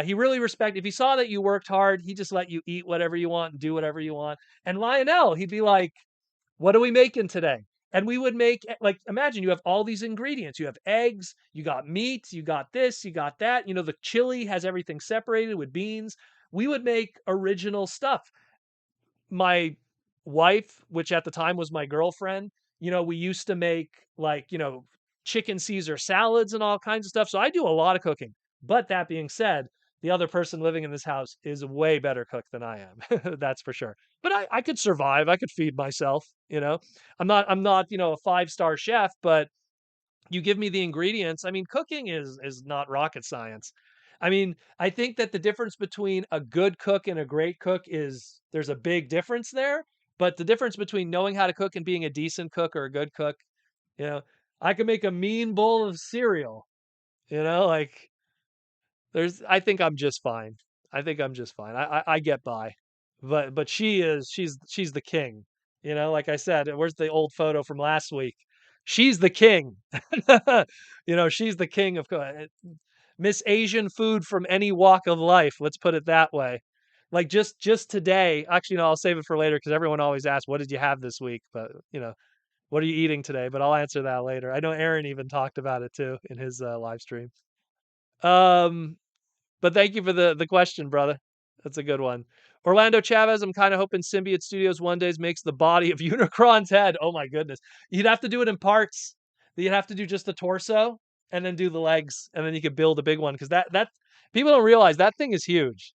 He really respected. If he saw that you worked hard, he just let you eat whatever you want and do whatever you want. And Lionel, he'd be like, "What are we making today?" And we would make like imagine you have all these ingredients. You have eggs, you got meat, you got this, you got that. The chili has everything separated with beans. We would make original stuff. My wife, which at the time was my girlfriend, we used to make like, chicken Caesar salads and all kinds of stuff. So I do a lot of cooking. But that being said, the other person living in this house is a way better cook than I am. That's for sure. But I could. I could feed myself. I'm not, a 5-star chef, but you give me the ingredients. I mean, cooking is not rocket science. I mean, I think that the difference between a good cook and a great cook is there's a big difference there. But the difference between knowing how to cook and being a decent cook or a good cook, you know, I can make a mean bowl of cereal. Like I think I'm just fine. I think I'm just fine. I get by. But she's the king. Like I said, where's the old photo from last week? She's the king. She's the king of Miss Asian food from any walk of life. Let's put it that way. Like just today, actually, no, I'll save it for later because everyone always asks, "What did you have this week?" But what are you eating today? But I'll answer that later. I know Aaron even talked about it too in his live stream. Um, but thank you for the question, brother. That's a good one. Orlando Chavez, I'm kind of hoping Symbiote Studios one days makes the body of Unicron's head. Oh my goodness. You'd have to do it in parts. You'd have to do just the torso and then do the legs, and then you could build a big one because that people don't realize that thing is huge.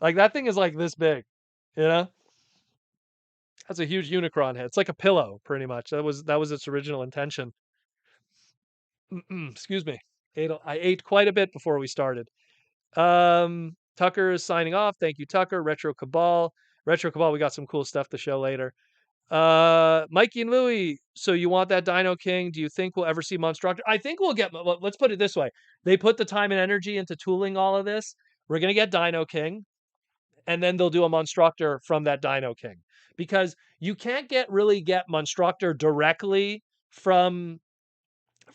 Like that thing is like this big, you know? That's a huge Unicron head. It's like a pillow, pretty much. That was its original intention. Excuse me. I ate quite a bit before we started. Tucker is signing off. Thank you, Tucker. Retro Cabal. Retro Cabal, we got some cool stuff to show later. Mikey and Louie, so you want that Dino King? Do you think we'll ever see Monstructor? I think we'll get, let's put it this way. They put the time and energy into tooling all of this. We're going to get Dino King, and then they'll do a Monstructor from that Dino King. Because you can't really get Monstructor directly from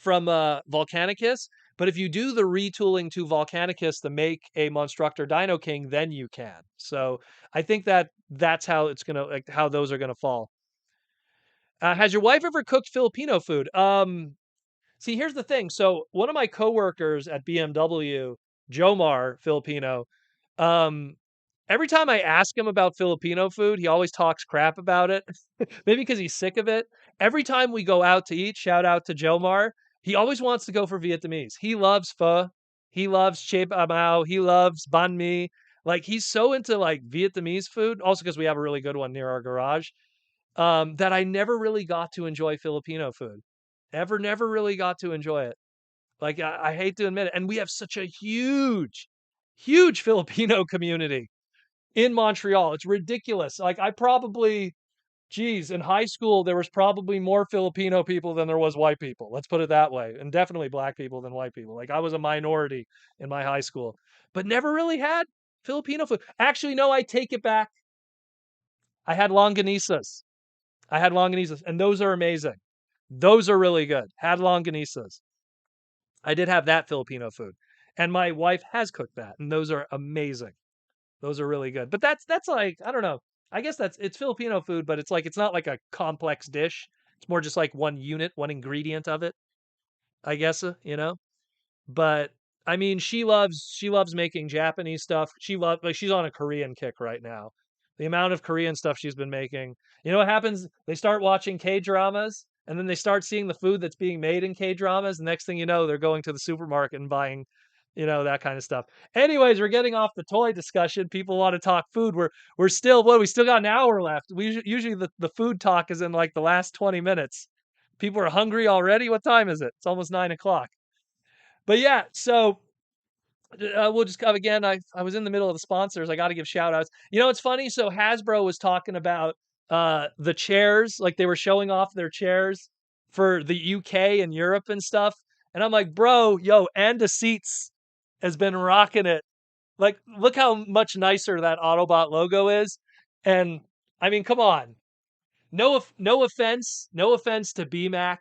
Volcanicus, But if you do the retooling to Volcanicus to make a Monstructor Dino King, then you can. So I think that's how it's gonna like how those are gonna fall. Has your wife ever cooked Filipino food? See, here's the thing. So one of my coworkers at BMW, Jomar Filipino, um, every time I ask him about Filipino food, he always talks crap about it. Maybe because he's sick of it. Every time we go out to eat, shout out to Jomar, he always wants to go for Vietnamese. He loves pho. He loves chep mao. He loves banh mi. Like he's so into like Vietnamese food. Also because we have a really good one near our garage. That I never really got to enjoy Filipino food. Never really got to enjoy it. Like I hate to admit it. And we have such a huge Filipino community in Montreal. It's ridiculous. Like I probably, geez, in high school there was probably more Filipino people than there was white people. Let's put it that way. And definitely black people than white people. Like I was a minority in my high school, but never really had Filipino food. Actually, no, I take it back. I had longanisas. And those are amazing. Those are really good. Had longanisas. I did have that Filipino food. And my wife has cooked that, and those are amazing. Those are really good. But that's like, I don't know. I guess it's Filipino food, but it's like it's not like a complex dish. It's more just like one unit, one ingredient of it, I guess, you know? But I mean, she loves making Japanese stuff. Like she's on a Korean kick right now. The amount of Korean stuff she's been making. You know what happens? They start watching K-dramas and then they start seeing the food that's being made in K-dramas. And next thing you know, they're going to the supermarket and buying, that kind of stuff. Anyways, we're getting off the toy discussion. People want to talk food. We still got an hour left. Usually the food talk is in like the last 20 minutes. People are hungry already. What time is it? It's almost 9 o'clock. But yeah, so we'll just come again. I was in the middle of the sponsors. I got to give shout outs. It's funny. So Hasbro was talking about the chairs, like they were showing off their chairs for the UK and Europe and stuff. And I'm like, bro, yo, Anda Seats has been rocking it. Like, look how much nicer that Autobot logo is. And I mean, come on. No offense to BMAC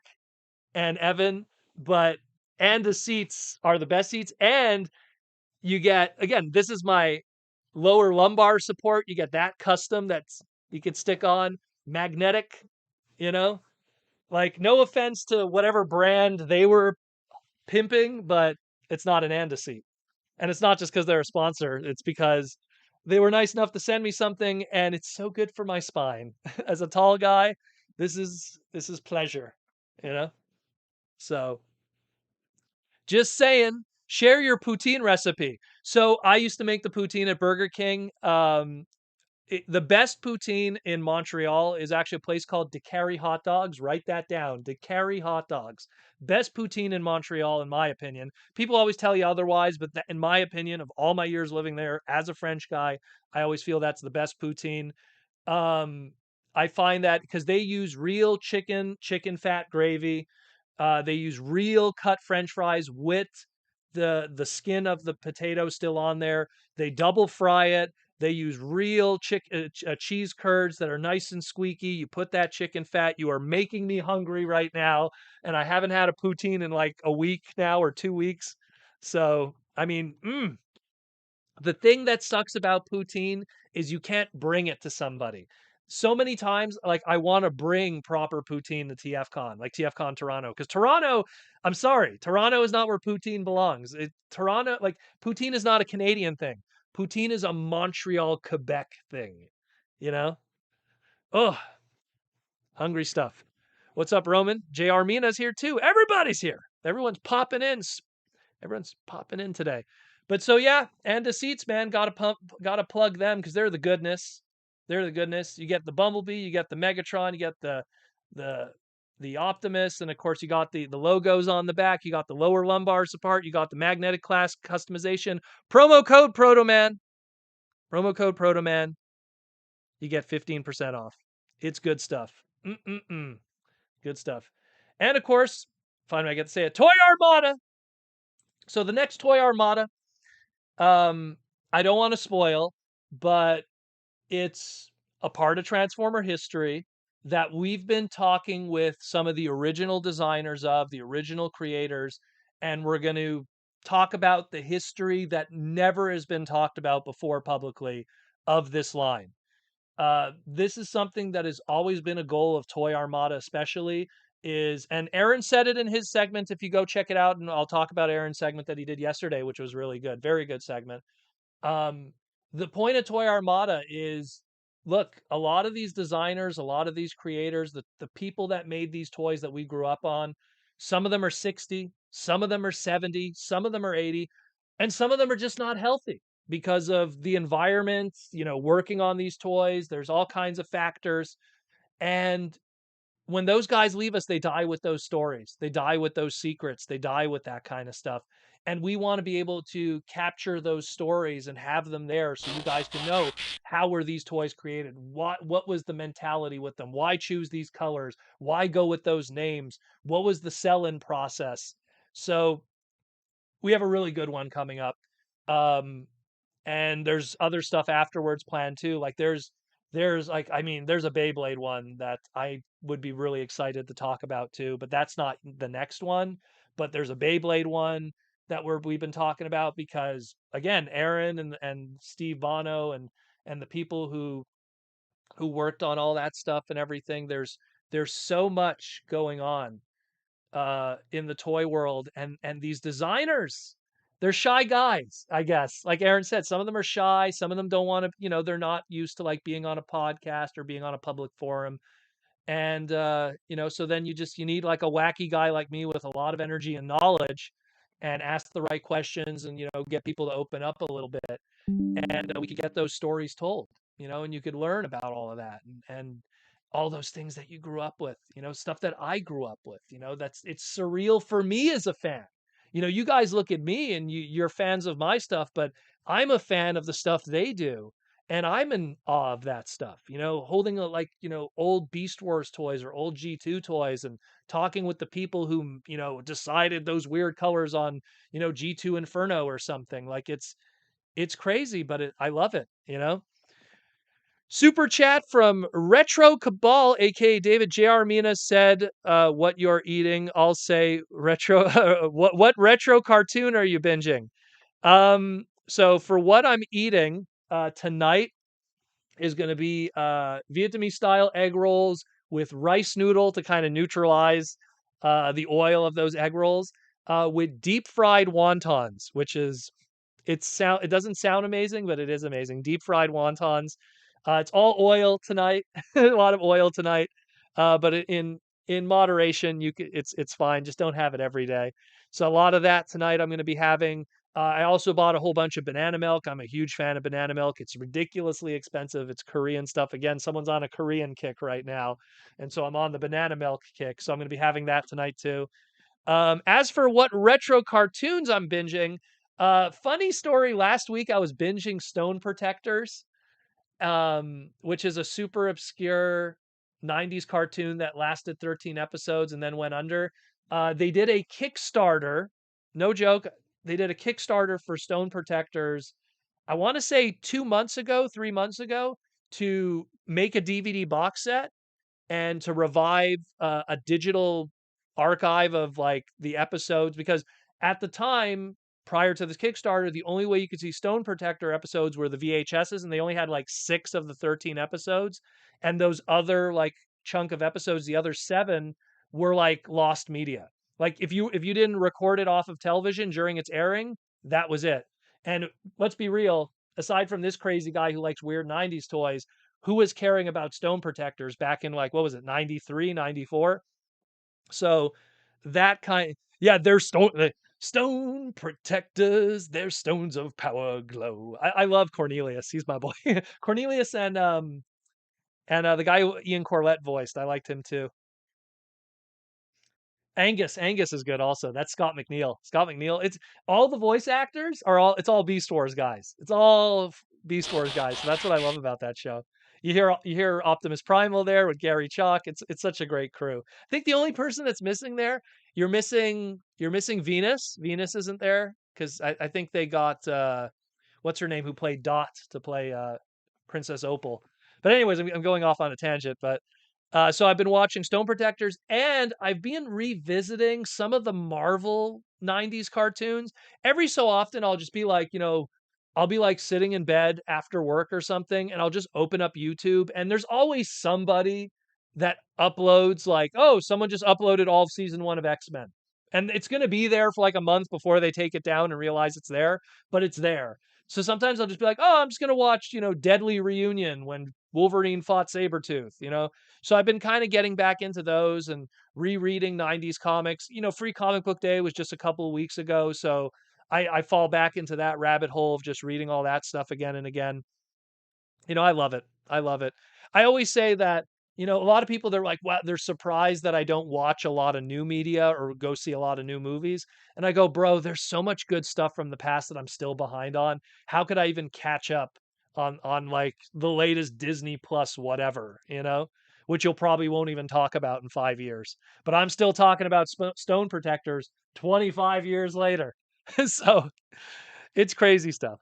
and Evan, but Anda seats are the best seats. And you get, again, this is my lower lumbar support. You get that custom that's you can stick on magnetic, you know? Like no offense to whatever brand they were pimping, but it's not an Anda seat. And it's not just because they're a sponsor, it's because they were nice enough to send me something and it's so good for my spine. As a tall guy, this is pleasure, you know? So just saying, share your poutine recipe. So I used to make the poutine at Burger King. The best poutine in Montreal is actually a place called DeCarry Hot Dogs. Write that down. DeCarry Hot Dogs. Best poutine in Montreal, in my opinion. People always tell you otherwise, but in my opinion, of all my years living there as a French guy, I always feel that's the best poutine. Um, I find that because they use real chicken fat gravy. They use real cut French fries with the skin of the potato still on there. They double fry it. They use real cheese curds that are nice and squeaky. You put that chicken fat. You are making me hungry right now, and I haven't had a poutine in like a week now or 2 weeks. So I mean, the thing that sucks about poutine is you can't bring it to somebody. So many times, like I want to bring proper poutine to TFCon, like TFCon Toronto, because Toronto, I'm sorry, Toronto is not where poutine belongs. Toronto, like poutine is not a Canadian thing. Poutine is a Montreal, Quebec thing. You know? Oh, hungry stuff. What's up, Roman? JR Mina's here too. Everybody's here. Everyone's popping in. Everyone's popping in today. But so yeah, and the seats, man, gotta plug them because they're the goodness. They're the goodness. You get the Bumblebee, you get the Megatron, you get the the Optimus, and of course you got the logos on the back. You got the lower lumbar support. You got the magnetic class customization. Promo code Protoman. Promo code Protoman. You get 15% off. It's good stuff. Good stuff. And of course, finally I get to say it. Toy Armada. So the next Toy Armada, I don't want to spoil, but it's a part of Transformer history that we've been talking with some of the original designers of, the original creators, and we're going to talk about the history that never has been talked about before publicly of this line. This is something that has always been a goal of Toy Armada, especially is, and Aaron said it in his segment. If you go check it out, and I'll talk about Aaron's segment that he did yesterday, which was really good, very good segment. Um, the point of Toy Armada is, look, a lot of these designers, a lot of these creators, the people that made these toys that we grew up on, some of them are 60, some of them are 70, some of them are 80, and some of them are just not healthy because of the environment, working on these toys. There's all kinds of factors. And when those guys leave us, they die with those stories. They die with those secrets. They die with that kind of stuff. And we want to be able to capture those stories and have them there so you guys can know, how were these toys created? What was the mentality with them? Why choose these colors? Why go with those names? What was the sell-in process? So we have a really good one coming up. Um, and there's other stuff afterwards planned too. Like there's like, I mean, there's a Beyblade one that I would be really excited to talk about too, but that's not the next one. But there's a Beyblade one that we've been talking about because, again, Aaron and Steve Bono and the people who worked on all that stuff and everything. There's so much going on in the toy world, and these designers, they're shy guys, I guess. Like Aaron said, some of them are shy, some of them don't want to, they're not used to like being on a podcast or being on a public forum. And so then you need like a wacky guy like me with a lot of energy and knowledge, and ask the right questions, and get people to open up a little bit, and we could get those stories told, and you could learn about all of that, and all those things that you grew up with, stuff that I grew up with, it's surreal for me as a fan. You guys look at me and you're fans of my stuff, but I'm a fan of the stuff they do. And I'm in awe of that stuff, holding like, old Beast Wars toys or old G2 toys, and talking with the people who, decided those weird colors on, G2 Inferno or something. Like it's crazy, but I love it. Super chat from Retro Cabal, aka David J.R. Mina, said, "What you're eating?" I'll say retro. What retro cartoon are you binging? So for what I'm eating tonight is going to be Vietnamese style egg rolls with rice noodle to kind of neutralize the oil of those egg rolls, with deep fried wontons, which is it doesn't sound amazing, but it is amazing. Deep fried wontons. It's all oil tonight, a lot of oil tonight, but in moderation. It's fine. Just don't have it every day. So a lot of that tonight. I'm going to be having. I also bought a whole bunch of banana milk. I'm a huge fan of banana milk. It's ridiculously expensive. It's Korean stuff. Again, someone's on a Korean kick right now, and so I'm on the banana milk kick. So I'm going to be having that tonight too. As for what retro cartoons I'm binging, funny story. Last week I was binging Stone Protectors, which is a super obscure 90s cartoon that lasted 13 episodes and then went under. They did a Kickstarter, no joke. They did a Kickstarter for Stone Protectors, I want to say 2 months ago, 3 months ago, to make a DVD box set and to revive a digital archive of like the episodes, because at the time prior to this Kickstarter, the only way you could see Stone Protector episodes were the VHSs, and they only had like 6 of the 13 episodes, and those other like chunk of episodes, the other 7 were like lost media. Like if you didn't record it off of television during its airing, that was it. And let's be real, aside from this crazy guy who likes weird 90s toys, who was caring about Stone Protectors back in like, what was it, 93, 94? So that kind, yeah, they're stone protectors, their stones of power glow. I love Cornelius. He's my boy. Cornelius and the guy who Ian Corlett voiced. I liked him too. Angus is good also. That's Scott McNeil. Scott McNeil. It's all the voice actors are all. It's all Beast Wars guys. It's all Beast Wars guys. So that's what I love about that show. You hear Optimus Primal there with Gary Chalk. It's such a great crew. I think the only person that's missing there, you're missing Venus. Venus isn't there because I think they got what's her name, who played Dot, to play Princess Opal. But anyways, I'm going off on a tangent. But So I've been watching Stone Protectors, and I've been revisiting some of the Marvel 90s cartoons. Every so often, I'll just be like, I'll be like sitting in bed after work or something, and I'll just open up YouTube, and there's always somebody that uploads, like, oh, someone just uploaded all of season one of X-Men. And it's going to be there for like a month before they take it down and realize it's there, but it's there. So sometimes I'll just be like, oh, I'm just going to watch, Deadly Reunion when Wolverine fought Sabretooth. So I've been kind of getting back into those and rereading 90s comics. Free Comic Book Day was just a couple of weeks ago. So I fall back into that rabbit hole of just reading all that stuff again and again. I love it. I love it. I always say that, a lot of people, they're like, wow, they're surprised that I don't watch a lot of new media or go see a lot of new movies. And I go, bro, there's so much good stuff from the past that I'm still behind on. How could I even catch up on like the latest Disney Plus whatever, which you'll probably won't even talk about in 5 years. But I'm still talking about Stone Protectors 25 years later. So it's crazy stuff.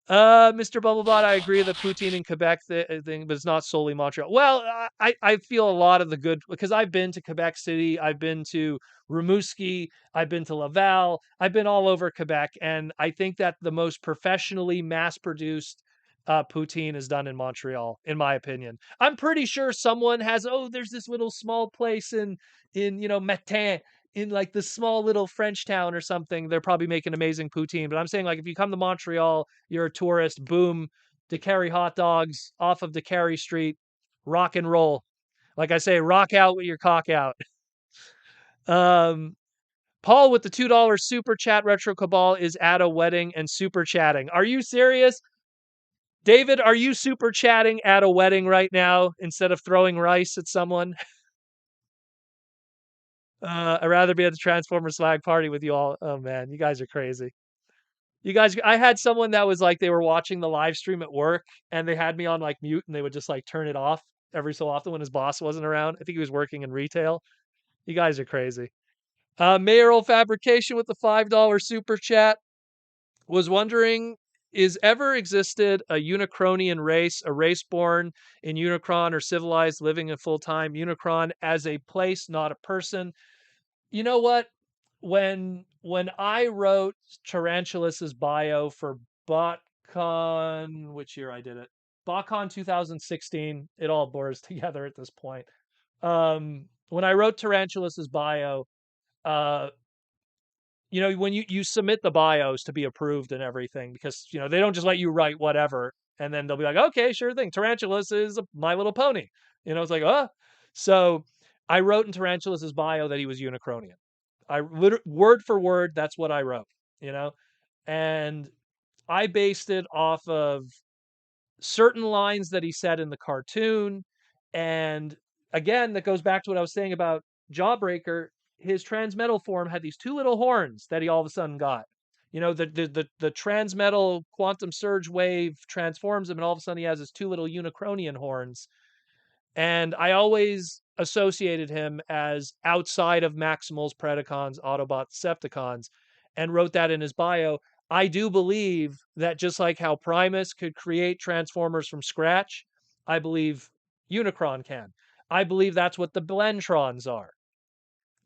Mr. Bubblebot, I agree the poutine in Quebec thing, but it's not solely Montreal. Well, I feel a lot of the good because I've been to Quebec City, I've been to Rimouski, I've been to Laval, I've been all over Quebec, and I think that the most professionally mass-produced poutine is done in Montreal, in my opinion. I'm pretty sure someone has. Oh, there's this little small place in Metin, in like this small little French town or something, they're probably making amazing poutine. But I'm saying, like, if you come to Montreal, you're a tourist, boom, DeCarry hot dogs off of DeCarry Street, rock and roll. Like I say, rock out with your cock out. Um, Paul with the $2 super chat, Retro Cabal is at a wedding and super chatting. Are you serious? David, are you super chatting at a wedding right now instead of throwing rice at someone? I'd rather be at the Transformers Slag party with you all. Oh man, you guys are crazy. You guys, I had someone that was like they were watching the live stream at work and they had me on like mute and they would just like turn it off every so often when his boss wasn't around. I think he was working in retail. You guys are crazy. Mayoral Fabrication with the $5 super chat was wondering, is ever existed a Unicronian race, a race born in Unicron or civilized living in full-time Unicron as a place, not a person? You know what? When I wrote Tarantulas's bio for BotCon, which year I did it? BotCon 2016. It all blurs together at this point. When I wrote Tarantulas's bio, uh, when you submit the bios to be approved and everything, because they don't just let you write whatever, and then they'll be like, okay, sure thing. Tarantulas is a My Little Pony. It's like, so I wrote in Tarantulas's bio that he was Unicronian. Word for word, that's what I wrote, and I based it off of certain lines that he said in the cartoon. And again, that goes back to what I was saying about Jawbreaker. His transmetal form had these two little horns that he all of a sudden got. The transmetal quantum surge wave transforms him, and all of a sudden he has his two little Unicronian horns. And I always associated him as outside of Maximals, Predacons, Autobots, Decepticons, and wrote that in his bio. I do believe that just like how Primus could create Transformers from scratch, I believe Unicron can. I believe that's what the Blentrons are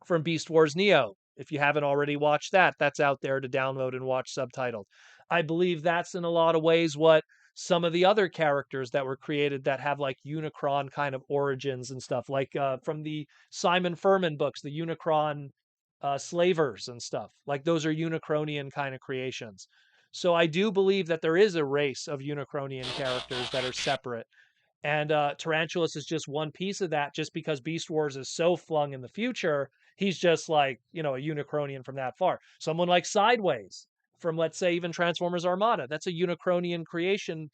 from Beast Wars Neo. If you haven't already watched that, that's out there to download and watch subtitled. I believe that's in a lot of ways what some of the other characters that were created that have like Unicron kind of origins and stuff, like from the Simon Furman books, the Unicron slavers and stuff. Like those are Unicronian kind of creations. So I do believe that there is a race of Unicronian characters that are separate. And Tarantulas is just one piece of that, just because Beast Wars is so flung in the future. He's just like, a Unicronian from that far. Someone like Sideways from, let's say, even Transformers Armada. That's a Unicronian creation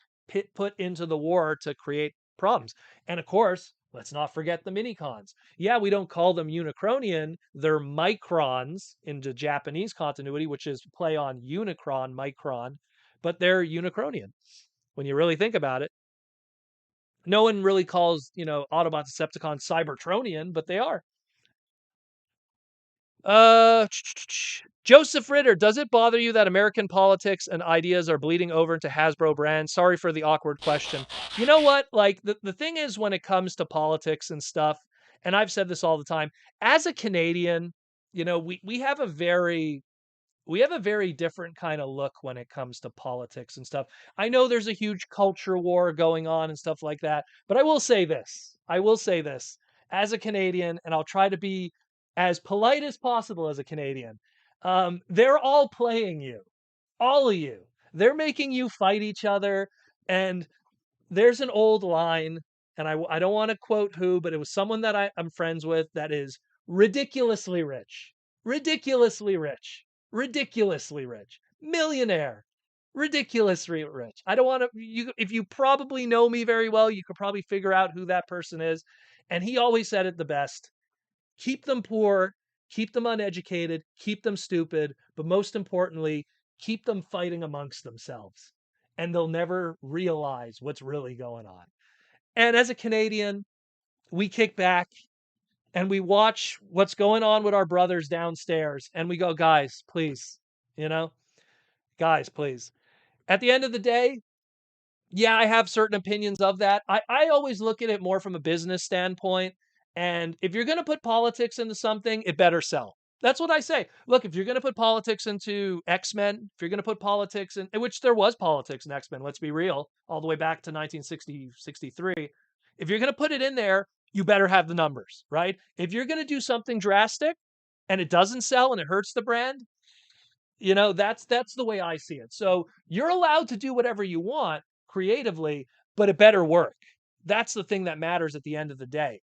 put into the war to create problems. And of course, let's not forget the Minicons. Yeah, we don't call them Unicronian. They're Microns in the Japanese continuity, which is play on Unicron, Micron, but they're Unicronian when you really think about it. No one really calls, Autobots Decepticons Cybertronian, but they are. Joseph Ritter, does it bother you that American politics and ideas are bleeding over into Hasbro brands? Sorry for the awkward question. You know what? Like the thing is when it comes to politics and stuff, and I've said this all the time, as a Canadian, we have a very different kind of look when it comes to politics and stuff. I know there's a huge culture war going on and stuff like that, but I will say this. I will say this as a Canadian, and I'll try to be as polite as possible as a Canadian. They're all playing you, all of you. They're making you fight each other. And there's an old line, and I don't want to quote who, but it was someone that I'm friends with that is ridiculously rich, ridiculously rich, ridiculously rich, millionaire, ridiculously rich. I don't want to, if you probably know me very well, you could probably figure out who that person is. And he always said it the best: keep them poor, keep them uneducated, keep them stupid, but most importantly, keep them fighting amongst themselves. And they'll never realize what's really going on. And as a Canadian, we kick back and we watch what's going on with our brothers downstairs and we go, guys, please, you know, guys, please. At the end of the day, yeah, I have certain opinions of that. I always look at it more from a business standpoint. And if you're going to put politics into something, it better sell. That's what I say. Look, if you're going to put politics into X-Men, if you're going to put politics in which there was politics in X-Men, let's be real, all the way back to 1960, 63. If you're going to put it in there, you better have the numbers, right? If you're going to do something drastic and it doesn't sell and it hurts the brand, that's the way I see it. So you're allowed to do whatever you want creatively, but it better work. That's the thing that matters at the end of the day.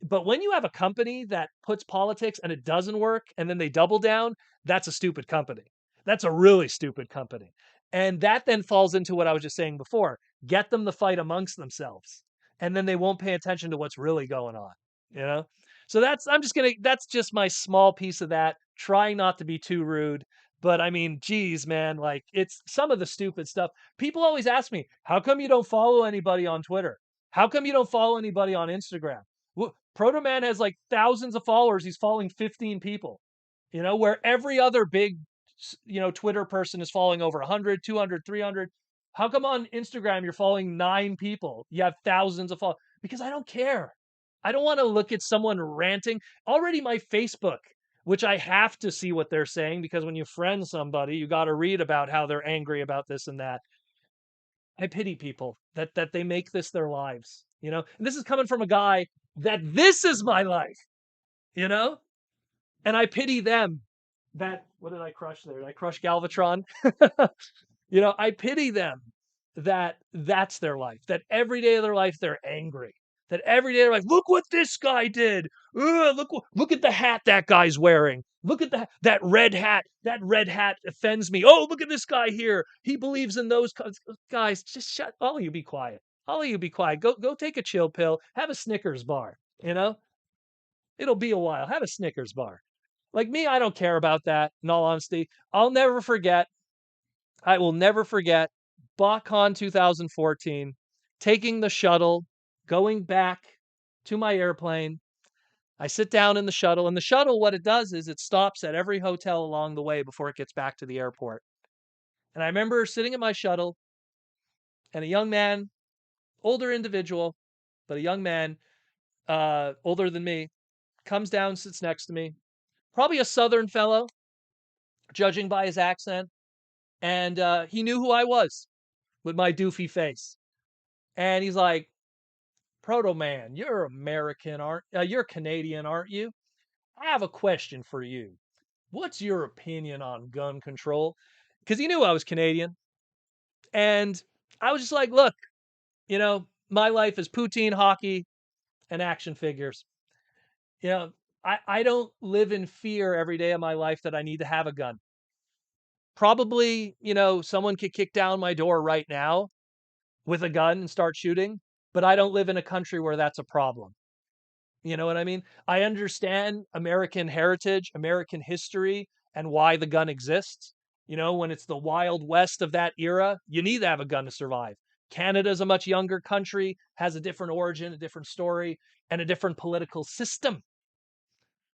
But when you have a company that puts politics and it doesn't work and then they double down, that's a stupid company. That's a really stupid company. And that then falls into what I was just saying before. Get them to fight amongst themselves. And then they won't pay attention to what's really going on, you know? So that's just my small piece of that. Trying not to be too rude. But I mean, geez, man, like it's some of the stupid stuff. People always ask me, how come you don't follow anybody on Twitter? How come you don't follow anybody on Instagram? Well, Proto Man has like thousands of followers. He's following 15 people, where every other big, Twitter person is following over 100, 200, 300. How come on Instagram you're following 9 people? You have thousands of followers. Because I don't care. I don't want to look at someone ranting. Already my Facebook, which I have to see what they're saying because when you friend somebody, you got to read about how they're angry about this and that. I pity people that they make this their lives, And this is coming from a guy that this is my life, you know? And I pity them what did I crush there? Did I crush Galvatron? I pity them that's their life, that every day of their life they're angry. That every day they're like, look what this guy did. Ugh, look at the hat that guy's wearing. Look at that red hat. That red hat offends me. Oh, look at this guy here. He believes in those guys. Just shut. All of you be quiet. All of you be quiet. Go take a chill pill. Have a Snickers bar. It'll be a while. Have a Snickers bar. Like me, I don't care about that. In all honesty, I will never forget BotCon 2014, taking the shuttle, going back to my airplane. I sit down in the shuttle, and the shuttle, what it does is it stops at every hotel along the way before it gets back to the airport. And I remember sitting in my shuttle, and a young man, older individual, but a young man, older than me, comes down, sits next to me. Probably a Southern fellow, judging by his accent. And he knew who I was with my doofy face. And he's like, Proto Man, you're American, you're Canadian, aren't you? I have a question for you. What's your opinion on gun control? Because he knew I was Canadian. And I was just like, look, my life is poutine, hockey, and action figures. I don't live in fear every day of my life that I need to have a gun. Probably, someone could kick down my door right now with a gun and start shooting, but I don't live in a country where that's a problem. You know what I mean? I understand American heritage, American history, and why the gun exists. When it's the Wild West of that era, you need to have a gun to survive. Canada's a much younger country, has a different origin, a different story, and a different political system.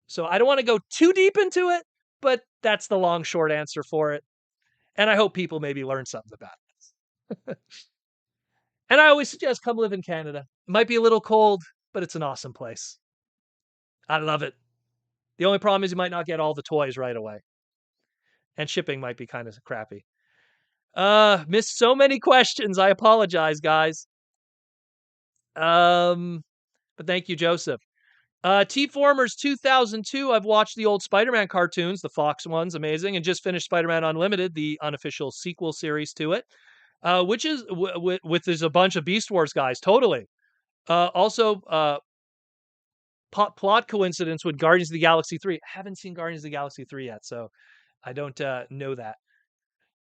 So I don't want to go too deep into it, but that's the long short answer for it. And I hope people maybe learn something about it. And I always suggest come live in Canada. It might be a little cold, but it's an awesome place. I love it. The only problem is you might not get all the toys right away. And shipping might be kind of crappy. Missed so many questions. I apologize, guys. But thank you, Joseph. T-Formers 2002. I've watched the old Spider-Man cartoons, the Fox ones, amazing, and just finished Spider-Man Unlimited, the unofficial sequel series to it, which is with there's a bunch of Beast Wars guys, totally. Also, plot coincidence with Guardians of the Galaxy 3. I haven't seen Guardians of the Galaxy 3 yet, so I don't know that.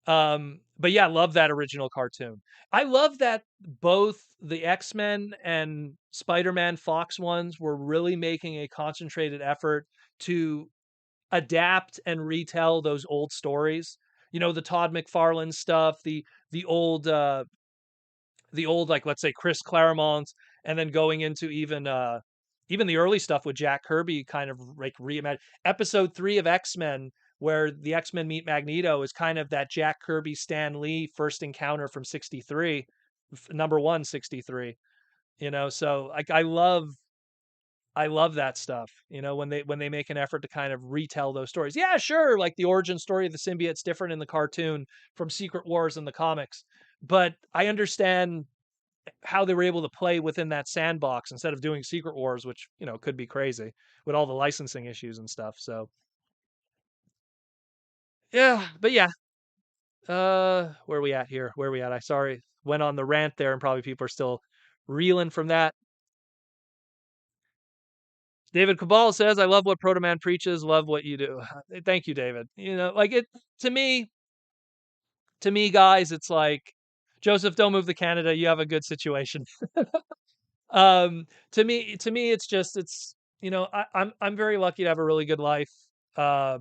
But yeah, love that original cartoon. I love that both the X-Men and Spider-Man Fox ones were really making a concentrated effort to adapt and retell those old stories. You know, the Todd McFarlane stuff, the old, like, let's say Chris Claremont, and then going into even the early stuff with Jack Kirby, kind of like reimagined. Episode 3 of X-Men, where the X-Men meet Magneto, is kind of that Jack Kirby Stan Lee first encounter from 63, number 1 63. You know, so like I love that stuff, you know, when they make an effort to kind of retell those stories. Yeah, sure, like the origin story of the symbiote's different in the cartoon from Secret Wars in the comics, but I understand how they were able to play within that sandbox instead of doing Secret Wars, which, you know, could be crazy with all the licensing issues and stuff. So yeah, but yeah. Where are we at here? Where are we at? I sorry, went on the rant there, and probably people are still reeling from that. David Cabal says, "I love what Proto Man preaches. Love what you do." Thank you, David. You know, like it to me. To me, guys, it's like, Joseph, don't move to Canada. You have a good situation. To me, it's just it's you know, I'm very lucky to have a really good life. Uh,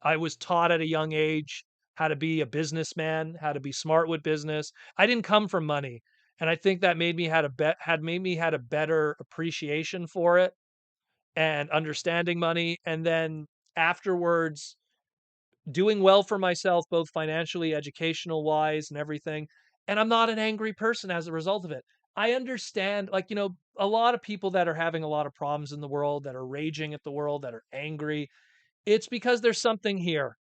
I was taught at a young age how to be a businessman, how to be smart with business. I didn't come from money, and I think that made me had a better appreciation for it and understanding money. And then afterwards, doing well for myself, both financially, educational wise, and everything. And I'm not an angry person as a result of it. I understand, like, you know, a lot of people that are having a lot of problems in the world, that are raging at the world, that are angry, it's because there's something here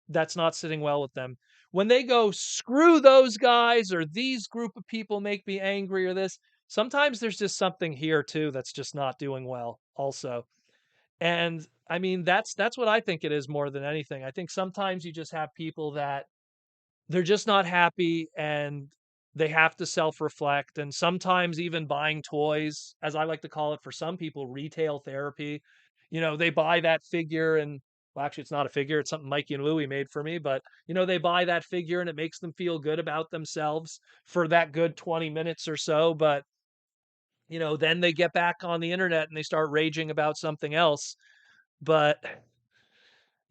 that's not sitting well with them. When they go, screw those guys, or these group of people make me angry, or this, sometimes there's just something here too that's just not doing well, also. And I mean, that's what I think it is more than anything. I think sometimes you just have people that they're just not happy, and they have to self-reflect, and sometimes even buying toys, as I like to call it for some people, retail therapy. You know, they buy that figure, and well, actually it's not a figure, it's something Mikey and Louie made for me, but you know, they buy that figure and it makes them feel good about themselves for that good 20 minutes or so, but you know, then they get back on the internet and they start raging about something else. But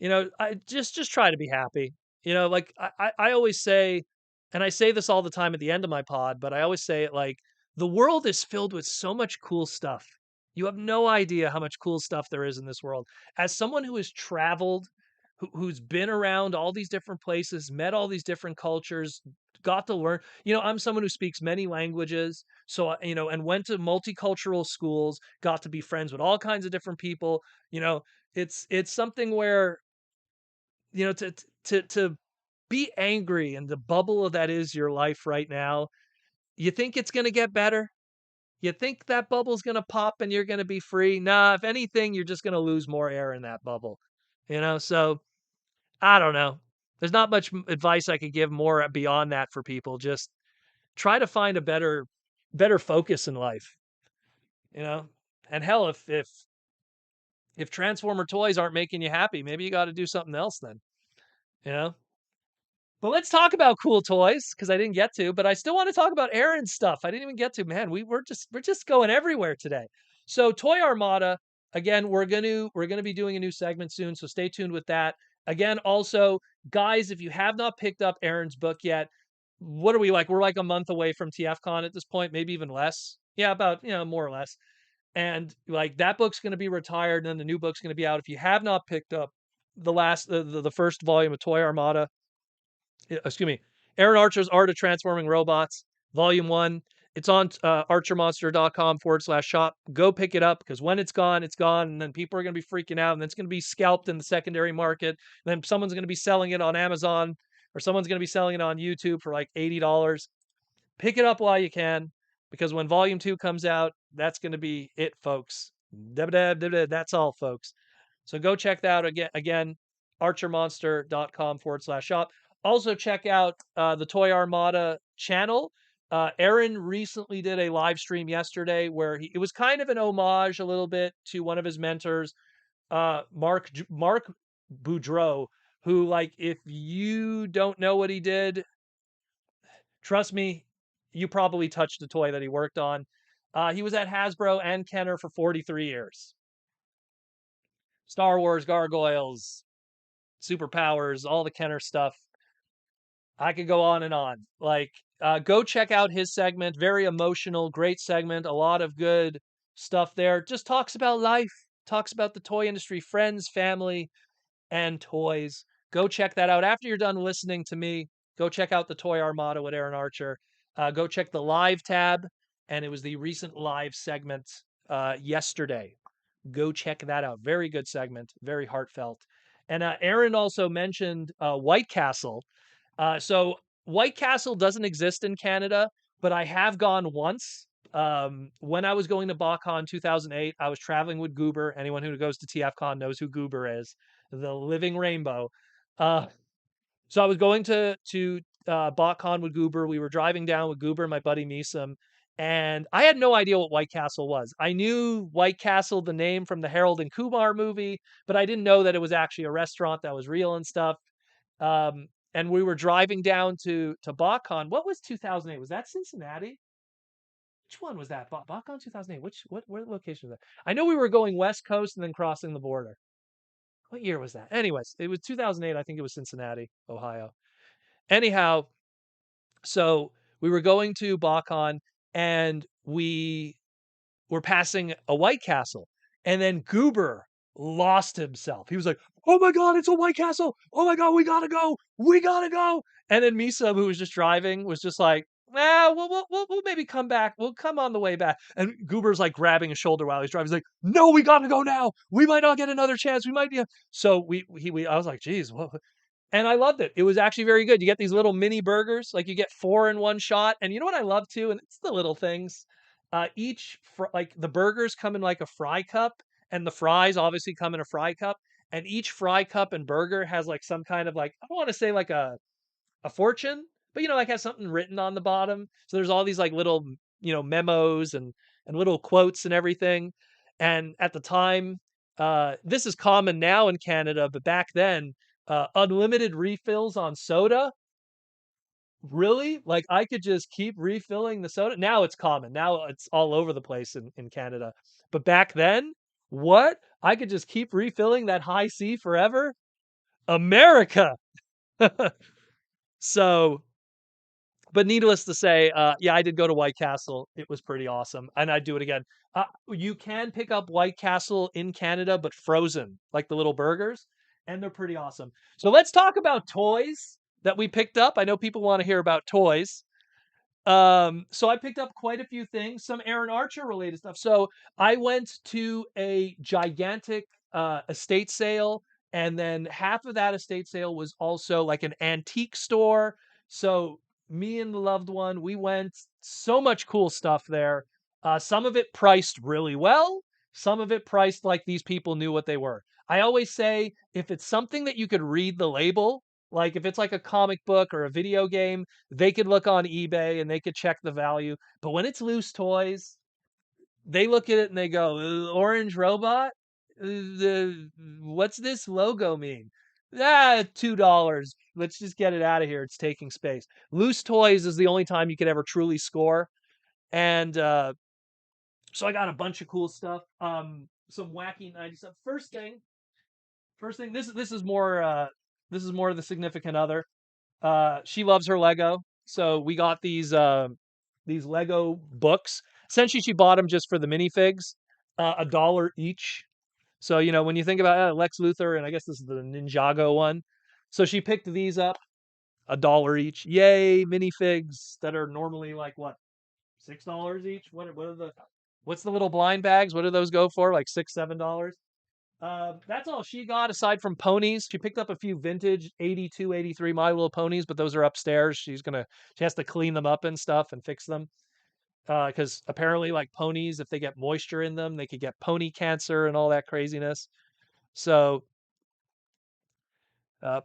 you know, I just try to be happy. You know, like I always say, and I say this all the time at the end of my pod, but I always say it like, the world is filled with so much cool stuff. You have no idea how much cool stuff there is in this world. As someone who has traveled, who's been around all these different places, met all these different cultures, got to learn. You know, I'm someone who speaks many languages, so you know, and went to multicultural schools, got to be friends with all kinds of different people. You know, it's something where, you know, to be angry in the bubble that is your life right now, you think it's gonna get better? You think that bubble's gonna pop and you're gonna be free? Nah, if anything, you're just gonna lose more air in that bubble. You know, so I don't know. There's not much advice I could give more beyond that for people. Just try to find a better focus in life, you know? And hell, if Transformer toys aren't making you happy, maybe you got to do something else then, you know? But let's talk about cool toys, because I didn't get to, but I still want to talk about Aaron's stuff. I didn't even get to. Man, we're just going everywhere today. So Toy Armada, again, we're gonna be doing a new segment soon, so stay tuned with that. Again, also, guys, if you have not picked up Aaron's book yet, what are we like? We're like a month away from TFCon at this point, maybe even less. Yeah, about, you know, more or less. And like that book's gonna be retired, and then the new book's gonna be out. If you have not picked up the first volume of Toy Armada. Excuse me, Aaron Archer's Art of Transforming Robots, Volume 1. It's on archermonster.com/shop. Go pick it up because when it's gone, it's gone. And then people are going to be freaking out. And then it's going to be scalped in the secondary market. And then someone's going to be selling it on Amazon or someone's going to be selling it on YouTube for like $80. Pick it up while you can because when Volume 2 comes out, that's going to be it, folks. That's all, folks. So go check that out again, archermonster.com/shop. Also check out the Toy Armada channel. Aaron recently did a live stream yesterday where it was kind of an homage a little bit to one of his mentors, Mark Boudreau, who, like, if you don't know what he did, trust me, you probably touched a toy that he worked on. He was at Hasbro and Kenner for 43 years. Star Wars, Gargoyles, Superpowers, all the Kenner stuff. I could go on and on. Like, go check out his segment. Very emotional, great segment. A lot of good stuff there. Just talks about life, talks about the toy industry, friends, family, and toys. Go check that out. After you're done listening to me, go check out the Toy Armada with Aaron Archer. Go check the live tab, and it was the recent live segment yesterday. Go check that out. Very good segment, very heartfelt. And Aaron also mentioned White Castle. So White Castle doesn't exist in Canada, but I have gone once. When I was going to BotCon 2008, I was traveling with Goober. Anyone who goes to TFCon knows who Goober is, the living rainbow. So I was going to BotCon with Goober. We were driving down with Goober and my buddy Misam, and I had no idea what White Castle was. I knew White Castle, the name from the Harold and Kumar movie, but I didn't know that it was actually a restaurant that was real and stuff. And we were driving down to BotCon. What was 2008? Was that Cincinnati? Which one was that? BotCon 2008. What location was that? I know we were going West Coast and then crossing the border. What year was that? Anyways, it was 2008. I think it was Cincinnati, Ohio. Anyhow, so we were going to BotCon and we were passing a White Castle, and then Goober lost himself. He was like, "Oh my god, it's a White Castle! Oh my god, we gotta go! We gotta go!" And then Misa, who was just driving, was just like, we'll maybe come back. We'll come on the way back." And Goober's like grabbing his shoulder while he's driving. He's like, "No, we gotta go now. We might not get another chance. We might." So I was like, "Geez, what?" And I loved it. It was actually very good. You get these little mini burgers, like you get 4 in one shot. And you know what I love too? And it's the little things. Like the burgers come in like a fry cup, and the fries obviously come in a fry cup. And each fry cup and burger has like some kind of, like, I don't want to say like a fortune, but like has something written on the bottom. So there's all these like little, memos and little quotes and everything. And at the time, this is common now in Canada, but back then, unlimited refills on soda. Really? Like, I could just keep refilling the soda? Now it's common. Now it's all over the place in Canada. But back then, what? I could just keep refilling that high C forever? America. So, but needless to say, yeah, I did go to White Castle. It was pretty awesome, and I'd do it again. You can pick up White Castle in Canada, but frozen, like the little burgers, and they're pretty awesome. So let's talk about toys that we picked up. I know people want to hear about toys. So I picked up quite a few things, some Aaron Archer related stuff. So I went to a gigantic estate sale, and then half of that estate sale was also like an antique store. So me and the loved one, we went, so much cool stuff there. Some of it priced really well, some of it priced like these people knew what they were. I always say, if it's something that you could read the label, like if it's like a comic book or a video game, they could look on eBay and they could check the value. But when it's loose toys, they look at it and they go, "Orange robot? What's this logo mean?" $2. Let's just get it out of here. It's taking space. Loose toys is the only time you could ever truly score. And so I got a bunch of cool stuff. Some wacky 90s stuff. First thing, this is more of the significant other. She loves her Lego, so we got these Lego books. Essentially, she bought them just for the minifigs, $1 each. So, when you think about Lex Luthor, and I guess this is the Ninjago one. So she picked these up, $1 each. Yay, minifigs that are normally like what, $6 each? What's the little blind bags? What do those go for? Like $6, $7? That's all she got aside from ponies. She picked up a few vintage 82, 83 My Little Ponies, but those are upstairs. She has to clean them up and stuff and fix them. Because apparently, like ponies, if they get moisture in them, they could get pony cancer and all that craziness. So,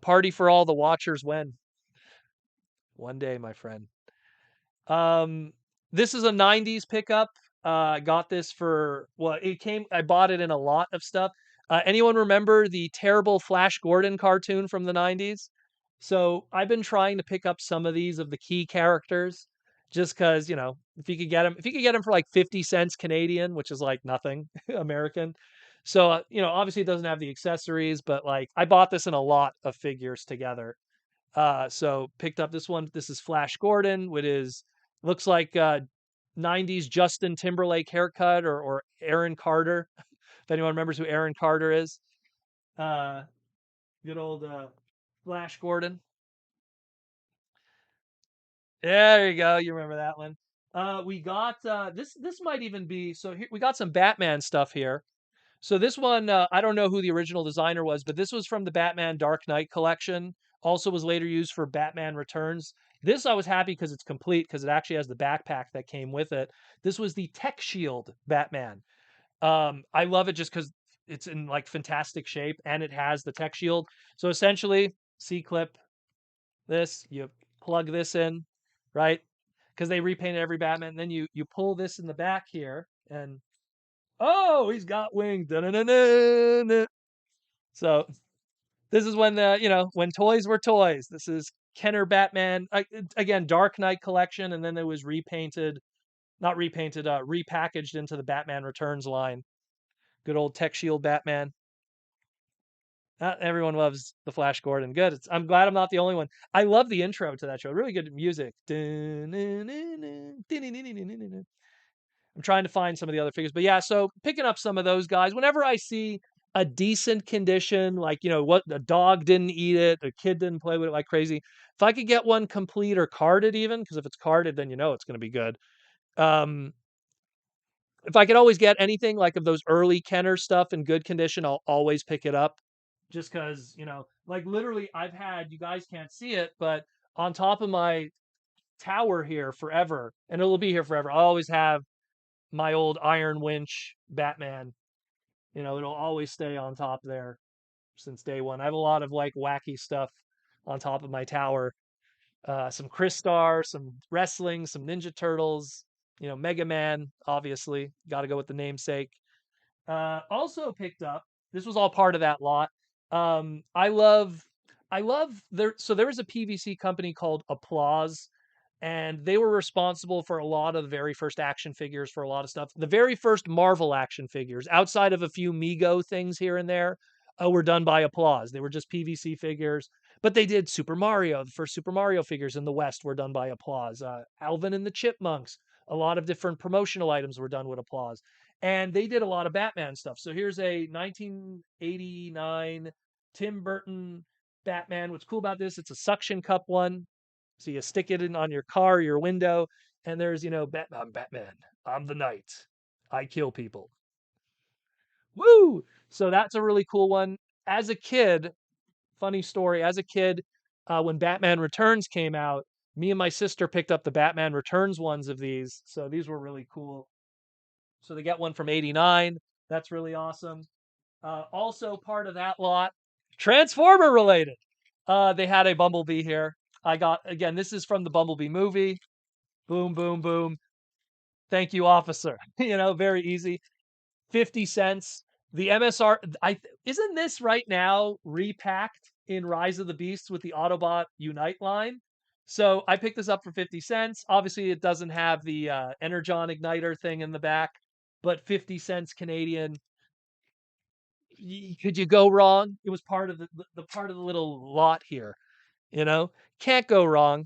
party for all the watchers when one day, my friend. Um, this is a '90s pickup. I got this for I bought it in a lot of stuff. Anyone remember the terrible Flash Gordon cartoon from the '90s? So I've been trying to pick up some of these of the key characters, just because if you could get them for like 50 cents Canadian, which is like nothing American. So obviously it doesn't have the accessories, but like I bought this in a lot of figures together. So picked up this one. This is Flash Gordon, which looks like 90s Justin Timberlake haircut or Aaron Carter. If anyone remembers who Aaron Carter is. Uh, Good old Flash Gordon. There you go. You remember that one. We got this might even be so here we got some Batman stuff here. So this one, I don't know who the original designer was, but this was from the Batman Dark Knight collection. Also was later used for Batman Returns. This I was happy because it's complete because it actually has the backpack that came with it. This was the Tech Shield Batman. I love it just because it's in like fantastic shape and it has the Tech Shield. So essentially, C-clip this, you plug this in, right? Because they repainted every Batman. And then you pull this in the back here and oh, he's got wings. Da-na-na-na-na. So this is when when toys were toys. This is Kenner Batman again, Dark Knight collection, and then it was repainted, not repainted, repackaged into the Batman Returns line. Good old Tech Shield Batman. Everyone loves the Flash Gordon. Good. I'm glad I'm not the only one. I love the intro to that show. Really good music. I'm trying to find some of the other figures, but yeah, so picking up some of those guys. Whenever I see a decent condition, like what a dog didn't eat it, a kid didn't play with it like crazy. If I could get one complete or carded, even because if it's carded, then it's going to be good. Um, if I could always get anything like of those early Kenner stuff in good condition, I'll always pick it up. Just because like literally, you guys can't see it, but on top of my tower here forever, and it'll be here forever. I'll always have my old Iron Winch Batman. It'll always stay on top there since day one. I have a lot of like wacky stuff on top of my tower. Some Crystar, some wrestling, some Ninja Turtles, Mega Man, obviously. Got to go with the namesake. Also picked up, this was all part of that lot. I love there was a PVC company called Applause, and they were responsible for a lot of the very first action figures for a lot of stuff. The very first Marvel action figures, outside of a few Mego things here and there, were done by Applause. They were just PVC figures, but they did Super Mario. The first Super Mario figures in the West were done by Applause. Alvin and the Chipmunks. A lot of different promotional items were done with Applause. And they did a lot of Batman stuff. So here's a 1989 Tim Burton Batman. What's cool about this, it's a suction cup one. So you stick it in on your car, your window, and there's, I'm Batman. I'm the knight. I kill people. Woo! So that's a really cool one. As a kid, funny story, as a kid, when Batman Returns came out, me and my sister picked up the Batman Returns ones of these. So these were really cool. So they get one from '89. That's really awesome. Also part of that lot, Transformer related. They had a Bumblebee here. I got, again, this is from the Bumblebee movie. Boom, boom, boom. Thank you, officer. Very easy. 50 cents. The MSR, isn't this right now repacked in Rise of the Beasts with the Autobot Unite line? So I picked this up for 50 cents. Obviously, it doesn't have the Energon igniter thing in the back, but 50 cents Canadian. Could you go wrong? It was part of the part of the little lot here. Can't go wrong.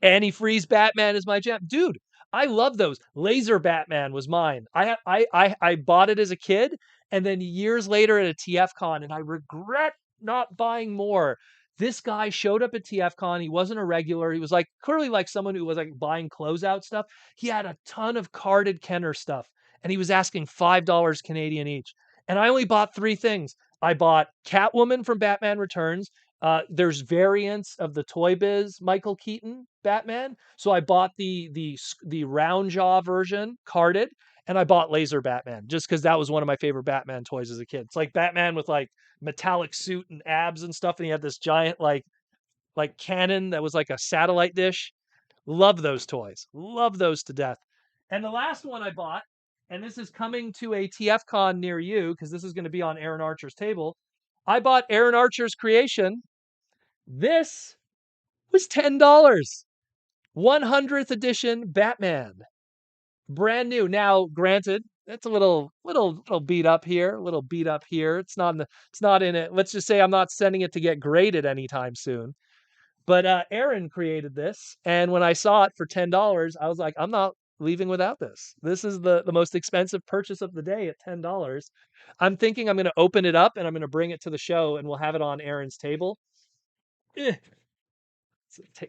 Antifreeze Batman is my jam, dude. I love those. Laser Batman was mine. I bought it as a kid, And then years later at a TFCon, and I regret not buying more. This guy showed up at TFCon. He wasn't a regular. He was like clearly like someone who was like buying closeout stuff. He had a ton of carded Kenner stuff, and he was asking $5 Canadian each. And I only bought three things. I bought Catwoman from Batman Returns. There's variants of the Toy Biz Michael Keaton Batman, so I bought the round jaw version carded, and I bought Laser Batman just because that was one of my favorite Batman toys as a kid. It's like Batman with like metallic suit and abs and stuff, and he had this giant like cannon that was like a satellite dish. Love those toys. Love those to death. And the last one I bought, and this is coming to a TFCon near you because this is going to be on Aaron Archer's table. I bought Aaron Archer's creation. This was $10. 100th edition Batman. Brand new. Now, granted, it's a little beat up here, a little beat up here. It's not in it. Let's just say I'm not sending it to get graded anytime soon. But Aaron created this, and when I saw it for $10, I was like, I'm not leaving without this. This is the most expensive purchase of the day at $10. I'm thinking I'm going to open it up and I'm going to bring it to the show, and we'll have it on Aaron's table.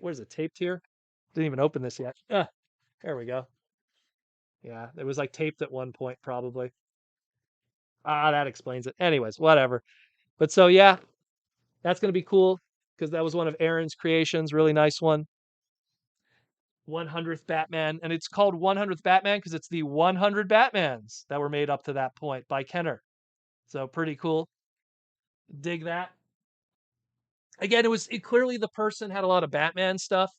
Where's it taped here? Didn't even open this yet. There we go. Yeah, it was like taped at one point, probably. That explains it. Anyways, whatever. But so yeah, that's gonna be cool because that was one of Aaron's creations. Really nice one. 100th Batman, and it's called 100th Batman because it's the 100 Batmans that were made up to that point by Kenner. So pretty cool. Dig that. Again, it clearly the person had a lot of Batman stuff.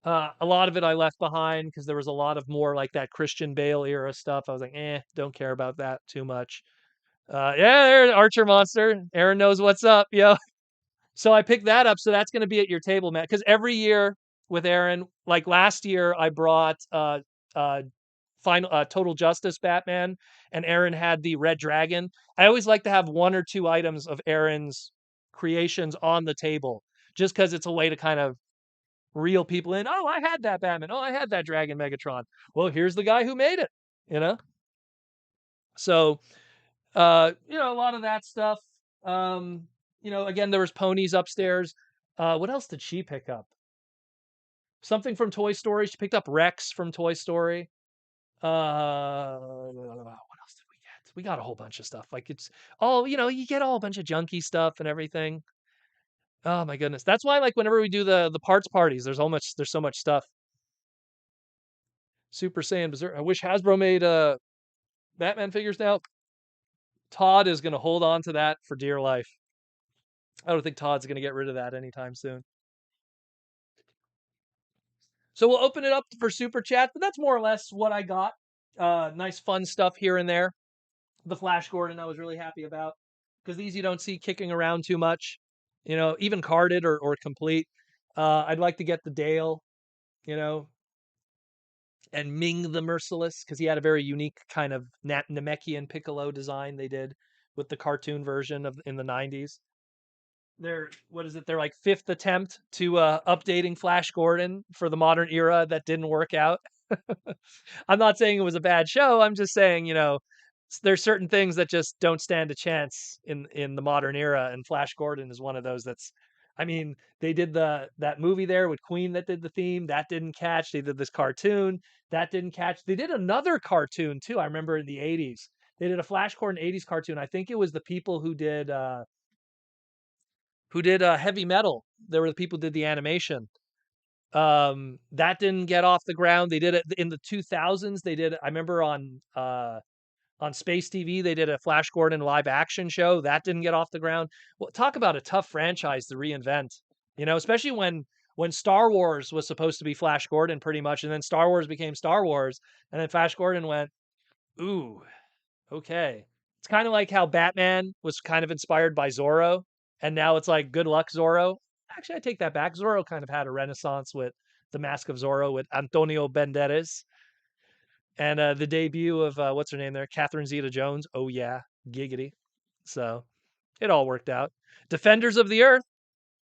A lot of it I left behind because there was a lot of more like that Christian Bale era stuff. I was like, don't care about that too much. Yeah, there's Archer Monster. Aaron knows what's up, yo. So I picked that up. So that's going to be at your table, Matt. Because every year with Aaron, like last year, I brought Total Justice Batman, and Aaron had the Red Dragon. I always like to have one or two items of Aaron's creations on the table, just because it's a way to kind of reel people in. Oh, I had that Batman. Oh, I had that Dragon Megatron. Well, here's the guy who made it, you know? So, a lot of that stuff. Again, there was ponies upstairs. What else did she pick up? Something from Toy Story. She picked up Rex from Toy Story. What else did we get? We got a whole bunch of stuff. Like it's all, you get all a bunch of junky stuff and everything. Oh my goodness. That's why like whenever we do the parts parties, there's so much stuff. Super Saiyan Berserk. I wish Hasbro made Batman figures now. Todd is gonna hold on to that for dear life. I don't think Todd's gonna get rid of that anytime soon. So we'll open it up for super chat, but that's more or less what I got. Nice fun stuff here and there. The Flash Gordon I was really happy about because these you don't see kicking around too much. Even carded or complete. I'd like to get the Dale, and Ming the Merciless because he had a very unique kind of Namekian Piccolo design they did with the cartoon version in the 90s. They're like fifth attempt to updating Flash Gordon for the modern era that didn't work out. I'm not saying it was a bad show. I'm just saying, there's certain things that just don't stand a chance in the modern era, and Flash Gordon is one of those they did that movie there with Queen that did the theme, that didn't catch. They did this cartoon, that didn't catch. They did another cartoon too. I remember in the 80s. They did a Flash Gordon 80s cartoon. I think it was the people who did Heavy Metal. There were the people who did the animation. That didn't get off the ground. They did it in the 2000s. They did, I remember on Space TV, they did a Flash Gordon live action show. That didn't get off the ground. Well, talk about a tough franchise to reinvent, especially when Star Wars was supposed to be Flash Gordon pretty much. And then Star Wars became Star Wars. And then Flash Gordon went, ooh, okay. It's kind of like how Batman was kind of inspired by Zorro. And now it's like, good luck, Zorro. Actually, I take that back. Zorro kind of had a renaissance with The Mask of Zorro with Antonio Banderas. And the debut of, what's her name there? Catherine Zeta-Jones. Oh, yeah. Giggity. So it all worked out. Defenders of the Earth.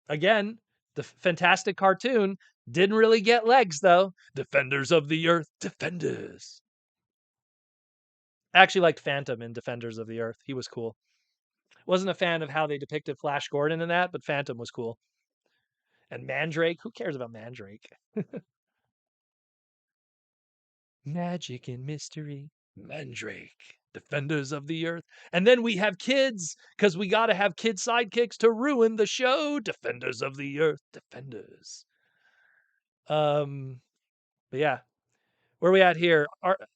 Again, the fantastic cartoon. Didn't really get legs, though. Defenders of the Earth. Defenders. I actually liked Phantom in Defenders of the Earth. He was cool. Wasn't a fan of how they depicted Flash Gordon in that, but Phantom was cool. And Mandrake, who cares about Mandrake? Magic and mystery, Mandrake, Defenders of the Earth. And then we have kids, because we got to have kid sidekicks to ruin the show. Defenders of the Earth, Defenders. But yeah, where are we at here?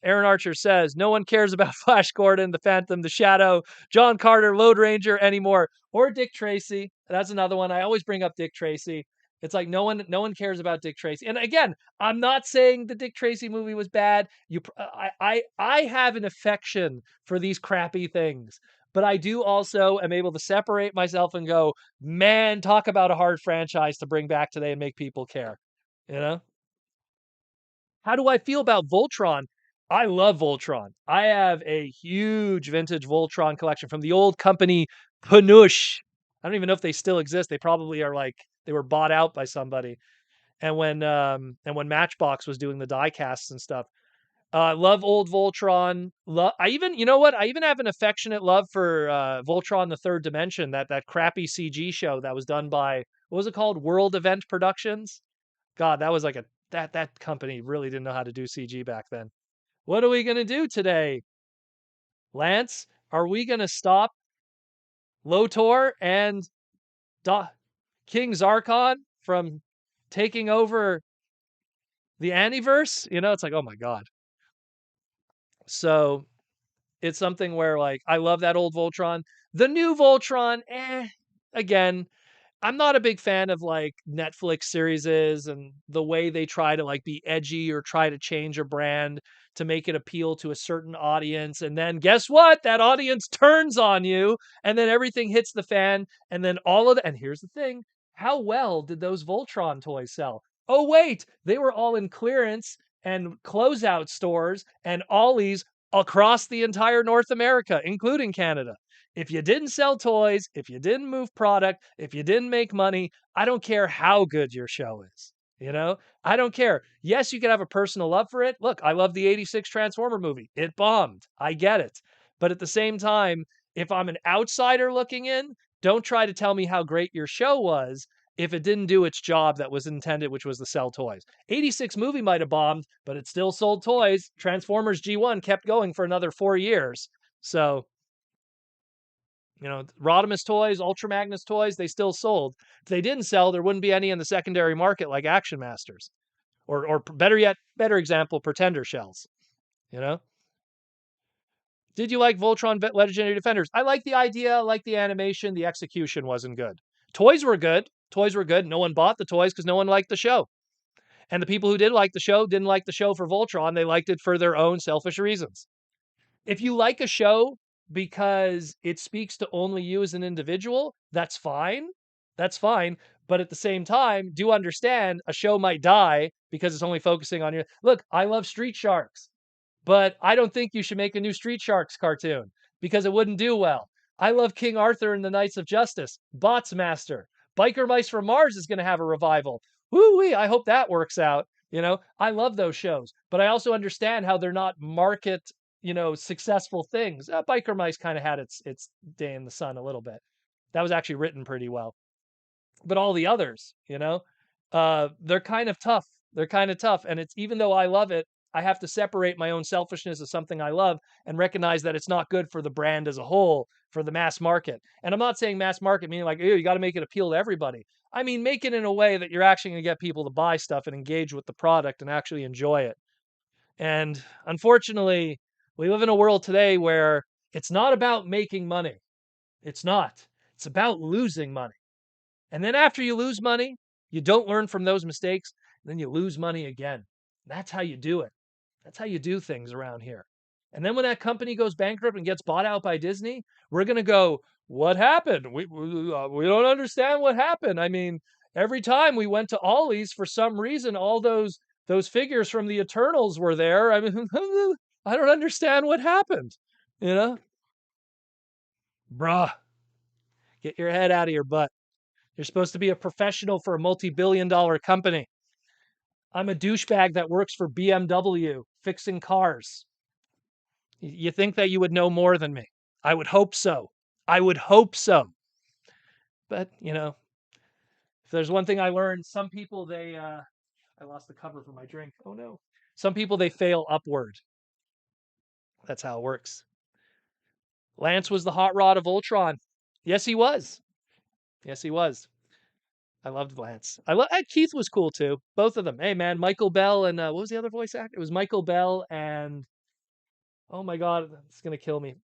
Aaron Archer says, no one cares about Flash Gordon, the Phantom, the Shadow, John Carter, Lone Ranger anymore, or Dick Tracy. That's another one. I always bring up Dick Tracy. It's like no one cares about Dick Tracy. And again, I'm not saying the Dick Tracy movie was bad. I have an affection for these crappy things, but I do also am able to separate myself and go, man, talk about a hard franchise to bring back today and make people care. You know? How do I feel about Voltron? I love Voltron. I have a huge vintage Voltron collection from the old company Plush. I don't even know if they still exist. They probably are like they were bought out by somebody. And when Matchbox was doing the die casts and stuff. Love old Voltron. I even, you know what? I even have an affectionate love for Voltron: The Third Dimension, that crappy CG show that was done by what was it called? World Event Productions. God, that was like that company really didn't know how to do CG back then. What are we gonna do today, Lance? Are we gonna stop Lotor and King Zarkon from taking over the Aniverse? You know, it's like, oh my god. So it's something where like I love that old Voltron. The new Voltron, again, I'm not a big fan of like Netflix series and the way they try to like be edgy or try to change a brand to make it appeal to a certain audience. And then guess what? That audience turns on you and then everything hits the fan. And then and here's the thing. How well did those Voltron toys sell? Oh, wait, they were all in clearance and closeout stores and Ollie's across the entire North America, including Canada. If you didn't sell toys, if you didn't move product, if you didn't make money, I don't care how good your show is. You know, I don't care. Yes, you can have a personal love for it. Look, I love the 86 Transformer movie. It bombed. I get it. But at the same time, if I'm an outsider looking in, don't try to tell me how great your show was if it didn't do its job that was intended, which was to sell toys. 86 movie might have bombed, but it still sold toys. Transformers G1 kept going for another 4 years. So, you know, Rodimus toys, Ultra Magnus toys, they still sold. If they didn't sell, there wouldn't be any in the secondary market like Action Masters. Or better yet, better example, Pretender shells. You know? Did you like Voltron Legendary Defenders? I like the idea, I like the animation, the execution wasn't good. Toys were good. Toys were good. No one bought the toys because no one liked the show. And the people who did like the show didn't like the show for Voltron. They liked it for their own selfish reasons. If you like a show because it speaks to only you as an individual, that's fine. That's fine. But at the same time, do understand a show might die because it's only focusing on you. Look, I love Street Sharks, but I don't think you should make a new Street Sharks cartoon because it wouldn't do well. I love King Arthur and the Knights of Justice, Bots Master. Biker Mice from Mars is going to have a revival. Woo-wee, I hope that works out. You know, I love those shows, but I also understand how they're not market, successful things. Biker Mice kind of had its day in the sun a little bit. That was actually written pretty well. But all the others, they're kind of tough. They're kind of tough. And it's even though I love it, I have to separate my own selfishness of something I love and recognize that it's not good for the brand as a whole, for the mass market. And I'm not saying mass market meaning like, you got to make it appeal to everybody. I mean, make it in a way that you're actually going to get people to buy stuff and engage with the product and actually enjoy it. And unfortunately, we live in a world today where it's not about making money. It's not. It's about losing money. And then after you lose money, you don't learn from those mistakes, then you lose money again. That's how you do it. That's how you do things around here. And then when that company goes bankrupt and gets bought out by Disney, we're going to go, what happened? We don't understand what happened. I mean, every time we went to Ollie's, for some reason, all those figures from the Eternals were there. I mean, I don't understand what happened. Bruh, get your head out of your butt. You're supposed to be a professional for a multi-billion-dollar company. I'm a douchebag that works for BMW fixing cars. You think that you would know more than me. I would hope so. I would hope so. But, if there's one thing I learned, some people I lost the cover for my drink. Oh no. Some people they fail upward. That's how it works. Lance was the hot rod of Voltron. Yes, he was. Yes, he was. I loved Lance. Keith was cool too. Both of them. Hey man, Michael Bell and what was the other voice actor? It was Michael Bell and oh my god, it's gonna kill me.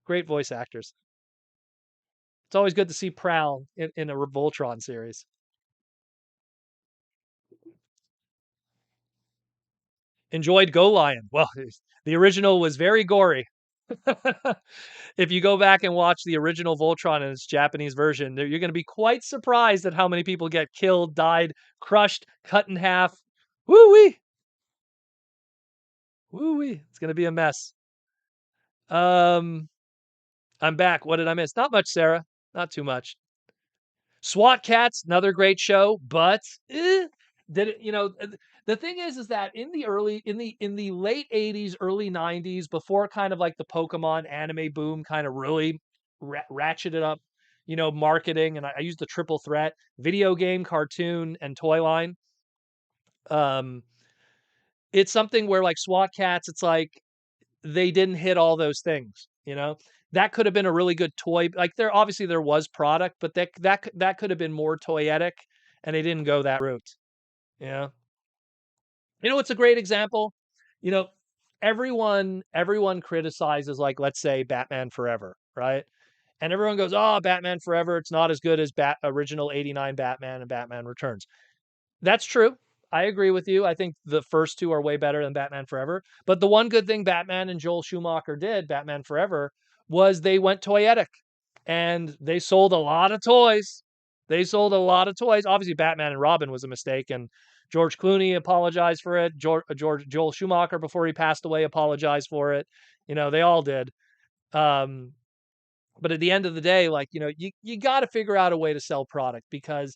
Great voice actors. It's always good to see Prowl in a Voltron series. Enjoyed Go Lion. Well, the original was very gory. If you go back and watch the original Voltron in its Japanese version, you're going to be quite surprised at how many people get killed, died, crushed, cut in half. Woo wee. Woo wee. It's going to be a mess. I'm back. What did I miss? Not much, Sarah. Not too much. SWAT Cats, another great show, but did it, the thing is that in the late 80s, early 90s, before kind of like the Pokemon anime boom kind of really ratcheted up, marketing, and I used the triple threat, video game, cartoon, and toy line. It's something where like SWAT Cats, it's like they didn't hit all those things, That could have been a really good toy. Like there was product, but that could have been more toyetic, and they didn't go that route. Yeah. It's a great example. You know, everyone criticizes like let's say Batman Forever, right? And everyone goes, "Oh, Batman Forever, it's not as good as original 89 Batman and Batman Returns." That's true. I agree with you. I think the first two are way better than Batman Forever. But the one good thing Batman and Joel Schumacher did, Batman Forever, was they went toyetic and they sold a lot of toys. They sold a lot of toys. Obviously, Batman and Robin was a mistake, and George Clooney apologized for it. Joel Schumacher, before he passed away, apologized for it. They all did. Um, but at the end of the day, like you got to figure out a way to sell product because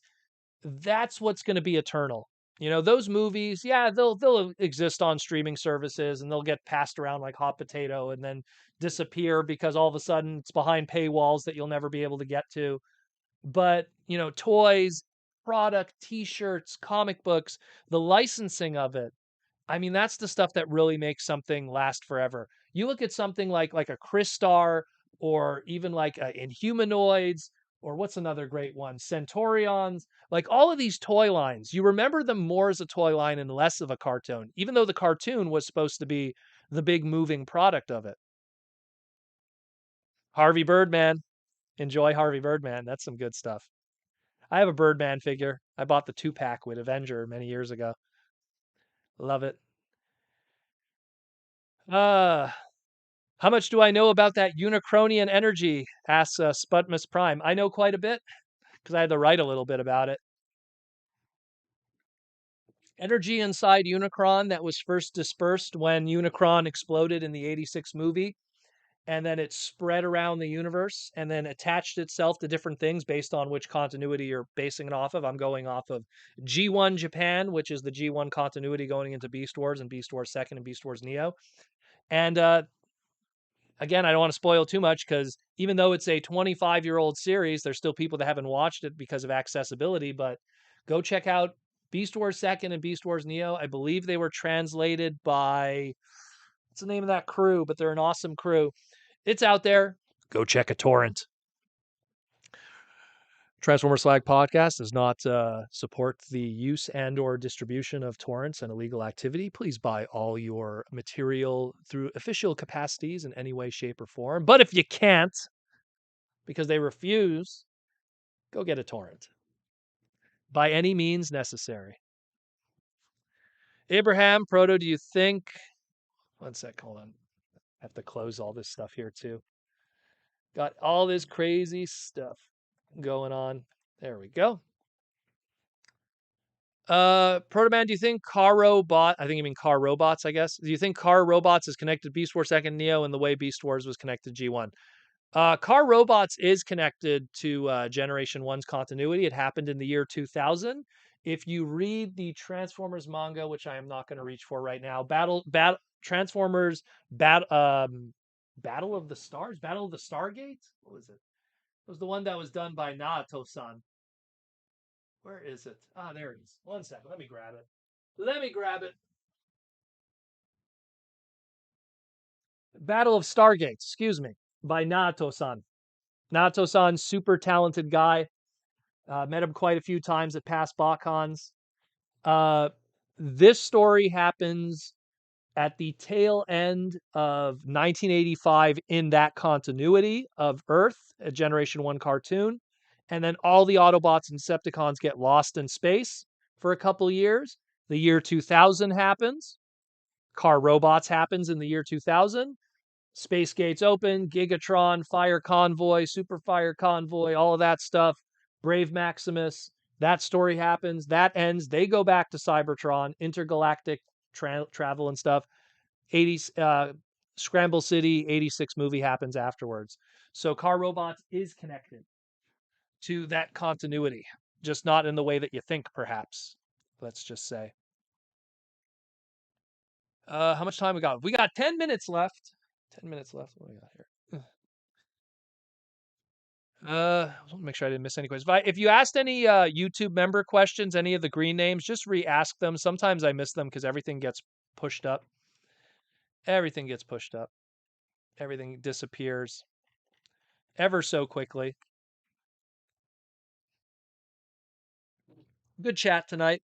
that's what's going to be eternal. Those movies, yeah, they'll exist on streaming services and they'll get passed around like hot potato and then disappear because all of a sudden it's behind paywalls that you'll never be able to get to. But, toys, product, t-shirts, comic books, the licensing of it, I mean, that's the stuff that really makes something last forever. You look at something like a Crystar or even like Inhumanoids or what's another great one? Centaurions. Like all of these toy lines, you remember them more as a toy line and less of a cartoon, even though the cartoon was supposed to be the big moving product of it. Harvey Birdman. Enjoy Harvey Birdman. That's some good stuff. I have a Birdman figure. I bought the 2-pack with Avenger many years ago. Love it. Uh How much do I know about that Unicronian energy? Asks Sputmus Prime. I know quite a bit because I had to write a little bit about it. Energy inside Unicron that was first dispersed when Unicron exploded in the 86 movie. And then it spread around the universe and then attached itself to different things based on which continuity you're basing it off of. I'm going off of G1 Japan, which is the G1 continuity going into Beast Wars and Beast Wars 2nd and Beast Wars Neo. And again, I don't want to spoil too much because even though it's a 25-year-old series, there's still people that haven't watched it because of accessibility. But go check out Beast Wars 2nd and Beast Wars Neo. I believe they were translated by, what's the name of that crew? But they're an awesome crew. It's out there. Go check a torrent. Transformer Slag Podcast does not support the use and or distribution of torrents and illegal activity. Please buy all your material through official capacities in any way, shape, or form. But if you can't, because they refuse, go get a torrent. By any means necessary. Abraham, Proto, do you think... One sec, hold on. I have to close all this stuff here too. Got all this crazy stuff going on. There we go. Protoman, do you think Car Robot, I think you mean Car Robots, I guess. Do you think Car Robots is connected to Beast Wars 2nd Neo in the way Beast Wars was connected to G1? Car Robots is connected to Generation 1's continuity. It happened in the year 2000. If you read the Transformers manga, which I am not going to reach for right now, Transformers Battle of the Stars, Battle of the Stargates. What was it? It was the one that was done by Naoto-san. Where is it? Ah, there it is. One second. Let me grab it. Let me grab it. Battle of Stargates, excuse me, by Naoto-san. Naoto-san, super talented guy. Met him quite a few times at past BotCons. This story happens at the tail end of 1985 in that continuity of Earth, a Generation 1 cartoon. And then all the Autobots and Decepticons get lost in space for a couple years. The year 2000 happens. Car Robots happens in the year 2000. Space gates open, Gigatron, Fire Convoy, Super Fire Convoy, all of that stuff. Brave Maximus. That story happens. That ends. They go back to Cybertron, intergalactic travel and stuff. 80s Scramble City 86 movie happens afterwards. So Car Robots is connected to that continuity, just not in the way that you think, perhaps. Let's just say. How much time we got? We got 10 minutes left. 10 minutes left. What do we got here? I want to make sure I didn't miss any questions. If you asked any YouTube member questions, any of the green names, just re-ask them. Sometimes I miss them because everything gets pushed up. Everything gets pushed up. Everything disappears ever so quickly. Good chat tonight.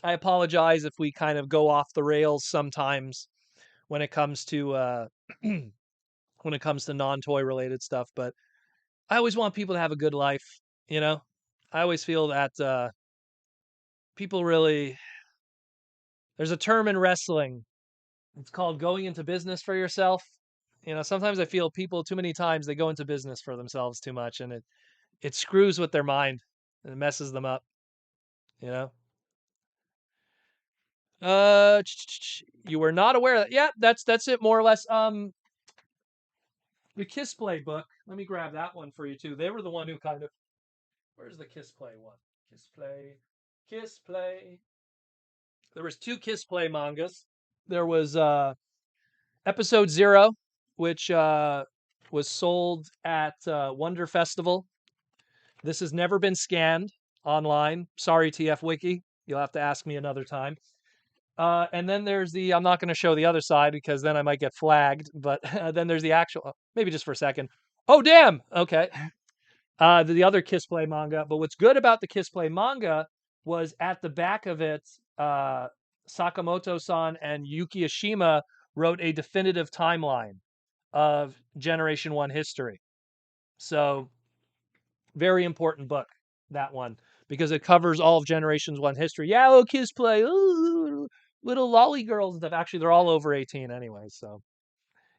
I apologize if we kind of go off the rails sometimes when it comes to when it comes to non-toy related stuff, but I always want people to have a good life, you know? I always feel that people really, there's a term in wrestling. It's called going into business for yourself. You know, sometimes I feel people too many times they go into business for themselves too much, and it screws with their mind and it messes them up, you know? You were not aware of that. Yeah, that's it more or less. The Kiss Play book. Let me grab that one for you too. They were the one who kind of. Where's the Kiss Play one? Kiss Play. Kiss Play. There was 2 Kiss Play mangas. There was episode 0, which was sold at Wonder Festival. This has never been scanned online. Sorry, TF Wiki. You'll have to ask me another time. And then there's the, I'm not going to show the other side because then I might get flagged, but then there's the actual, maybe just for a second. Oh, damn. Okay. The other Kiss Play manga. But what's good about the Kiss Play manga was at the back of it, Sakamoto-san and Yuki Ashima wrote a definitive timeline of Generation 1 history. So, very important book, that one, because it covers all of Generations 1 history. Yeah, oh, Kiss Play. Ooh, little lolly girls and stuff. Actually, they're all over 18 anyway, so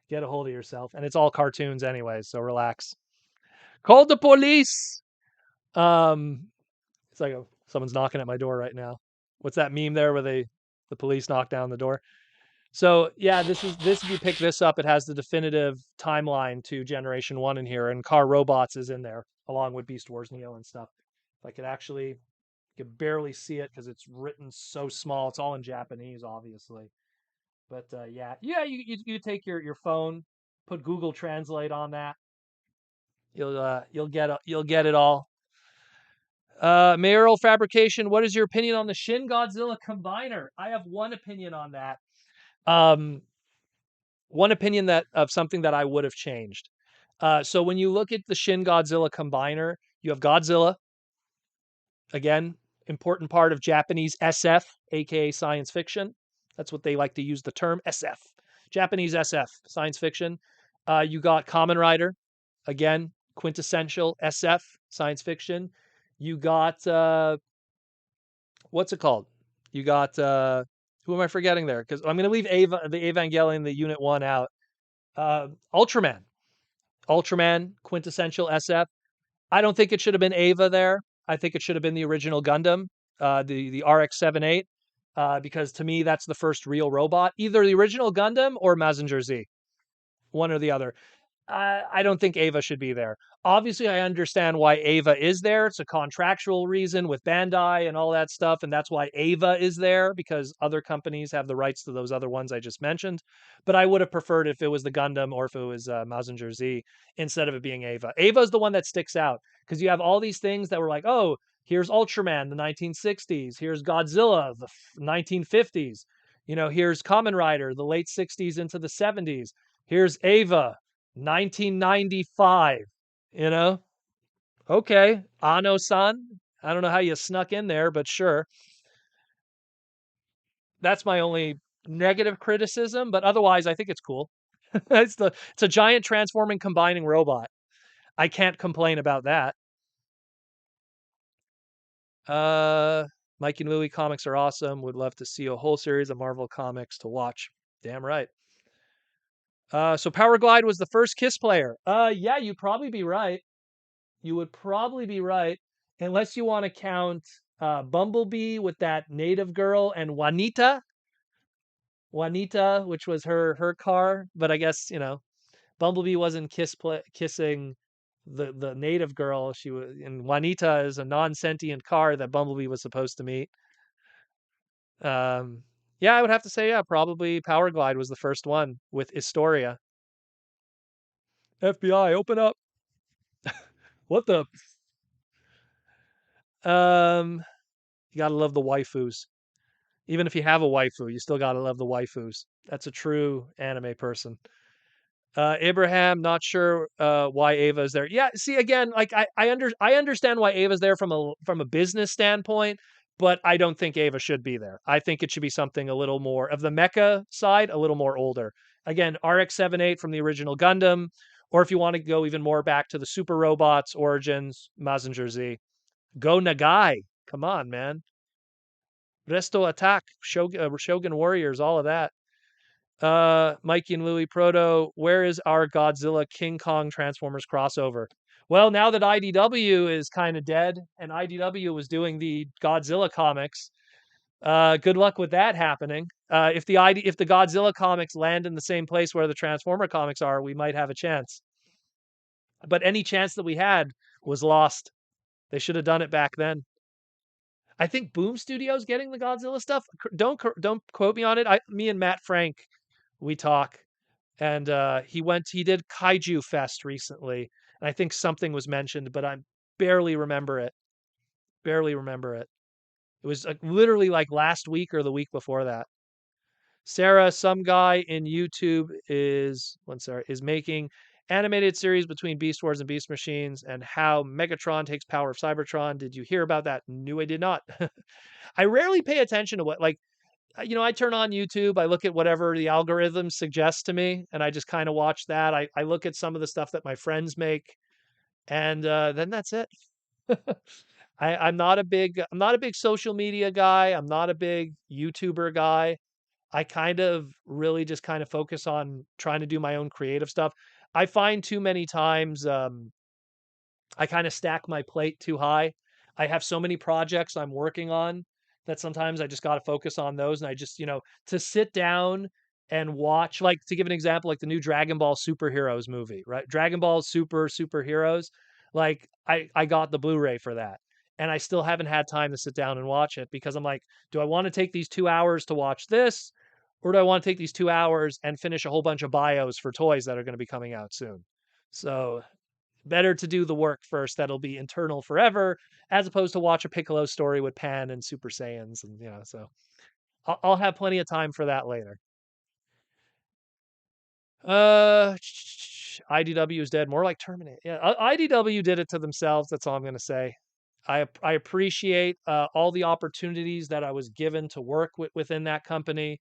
get a hold of yourself. And it's all cartoons anyway, so relax. Call the police! It's like someone's knocking at my door right now. What's that meme there where the police knock down the door? So yeah, this if you pick this up, it has the definitive timeline to Generation 1 in here, and Car Robots is in there, along with Beast Wars Neo and stuff. If I could actually, you could barely see it because it's written so small. It's all in Japanese, obviously. But yeah, you take your phone, put Google Translate on that. You'll get it all. Mayoral Fabrication, what is your opinion on the Shin Godzilla Combiner? I have one opinion on that. One opinion that of something that I would have changed. So when you look at the Shin Godzilla Combiner, you have Godzilla. Again, important part of Japanese SF, aka science fiction. That's what they like to use the term, SF. Japanese SF, science fiction. You got Kamen Rider, again, quintessential SF, science fiction. You got what's it called? You got who am I forgetting there? Because I'm going to leave the Evangelion, the Unit 1 out. Ultraman. Ultraman, quintessential SF. I don't think it should have been Ava there. I think it should have been the original Gundam, the RX-78, because to me, that's the first real robot. Either the original Gundam or Mazinger Z. One or the other. I don't think Ava should be there. Obviously, I understand why Ava is there. It's a contractual reason with Bandai and all that stuff, and that's why Ava is there because other companies have the rights to those other ones I just mentioned. But I would have preferred if it was the Gundam or if it was Mazinger Z instead of it being Ava. Ava is the one that sticks out because you have all these things that were like, oh, here's Ultraman, the 1960s. Here's Godzilla, the 1950s. Here's Kamen Rider, the late 60s into the 70s. Here's Ava, 1995, you know? Okay, Ano-san. I don't know how you snuck in there, but sure. That's my only negative criticism, but otherwise I think it's cool. It's a giant transforming combining robot. I can't complain about that. Uh Mikey and Louie comics are awesome. Would love to see a whole series of Marvel comics to watch. Damn right. So Power Glide was the first Kiss player. Yeah, you'd probably be right. You would probably be right, unless you want to count Bumblebee with that native girl and Juanita, which was her car. But I guess Bumblebee wasn't kissing the native girl. She was, and Juanita is a non-sentient car that Bumblebee was supposed to meet. Um, yeah, I would have to say, yeah, probably Power Glide was the first one with Historia. FBI, open up. What the? Um, you gotta love the waifus. Even if you have a waifu, you still gotta love the waifus. That's a true anime person. Abraham, not sure why Ava is there. Yeah, see again, like I understand why Ava's there from a business standpoint, but I don't think Ava should be there. I think it should be something a little more of the mecha side, a little more older. Again, RX-78 from the original Gundam, or if you want to go even more back to the Super Robots origins, Mazinger Z. Go Nagai. Come on, man. Resto Attack, Shogun Warriors, all of that. Mikey and Louie Proto, where is our Godzilla King Kong Transformers crossover? Well, now that IDW is kind of dead and IDW was doing the Godzilla comics, good luck with that happening. If the Godzilla comics land in the same place where the Transformer comics are, we might have a chance. But any chance that we had was lost. They should have done it back then. I think Boom Studios getting the Godzilla stuff. Don't quote me on it. Me and Matt Frank, we talk, and he did Kaiju Fest recently, and I think something was mentioned, but I barely remember it. Barely remember it. It was literally like last week or the week before that. Sarah, some guy in YouTube is making animated series between Beast Wars and Beast Machines and how Megatron takes power of Cybertron. Did you hear about that? No, I did not. I rarely pay attention to what I turn on YouTube, I look at whatever the algorithm suggests to me, and I just kind of watch that. I look at some of the stuff that my friends make, and then that's it. I'm not a big social media guy. I'm not a big YouTuber guy. I kind of really just kind of focus on trying to do my own creative stuff. I find too many times I kind of stack my plate too high. I have so many projects I'm working on that sometimes I just got to focus on those. And I just, to sit down and watch, like to give an example, like the new Dragon Ball Superheroes movie, right? Dragon Ball Superheroes. Like I got the Blu-ray for that. And I still haven't had time to sit down and watch it because I'm like, do I want to take these 2 hours to watch this? Or do I want to take these 2 hours and finish a whole bunch of bios for toys that are going to be coming out soon? So better to do the work first that'll be internal forever, as opposed to watch a Piccolo story with Pan and Super Saiyans, and so I'll have plenty of time for that later. Uh, IDW is dead. More like Terminate. Yeah, IDW did it to themselves. That's all I'm gonna say. I appreciate all the opportunities that I was given to work within that company.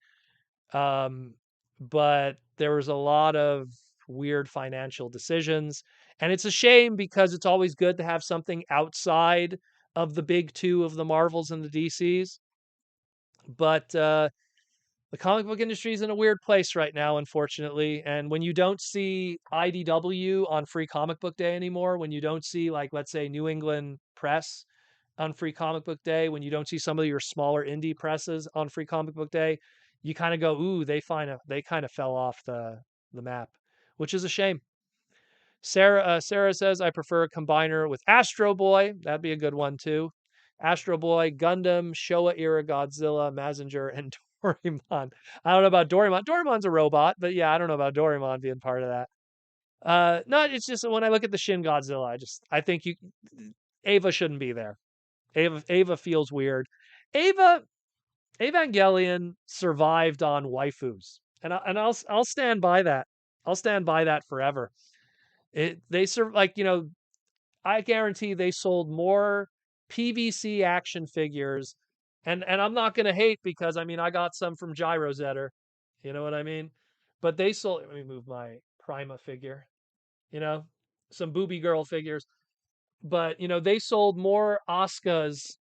Um, but there was a lot of weird financial decisions. And it's a shame because it's always good to have something outside of the big two of the Marvels and the DCs. But the comic book industry is in a weird place right now, unfortunately. And when you don't see IDW on Free Comic Book Day anymore, when you don't see, like, let's say, New England Press on Free Comic Book Day, when you don't see some of your smaller indie presses on Free Comic Book Day, you kind of go, "Ooh, they kind of fell off the map," which is a shame. Sarah says, I prefer a combiner with Astro Boy. That'd be a good one, too. Astro Boy, Gundam, Showa era Godzilla, Mazinger, and Doraemon. I don't know about Doraemon. Doraemon's a robot, but yeah, I don't know about Doraemon being part of that. No, it's just when I look at the Shin Godzilla, I think Ava shouldn't be there. Ava feels weird. Ava Evangelion survived on waifus, and I'll stand by that. I'll stand by that forever. They serve like I guarantee they sold more PVC action figures, and I'm not gonna hate because I mean I got some from Gyro Zetter, you know what I mean? But they sold. Let me move my Prima figure. You know, some booby girl figures, but they sold more Asukas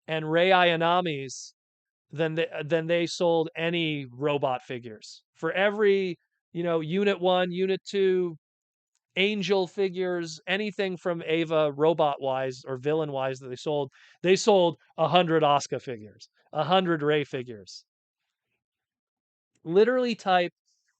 and Rei Ayanamis than they sold any robot figures. For every Unit 1, Unit 2, Angel figures, anything from Ava robot wise or villain wise that they sold 100 Asuka figures, 100 Rei figures. Literally type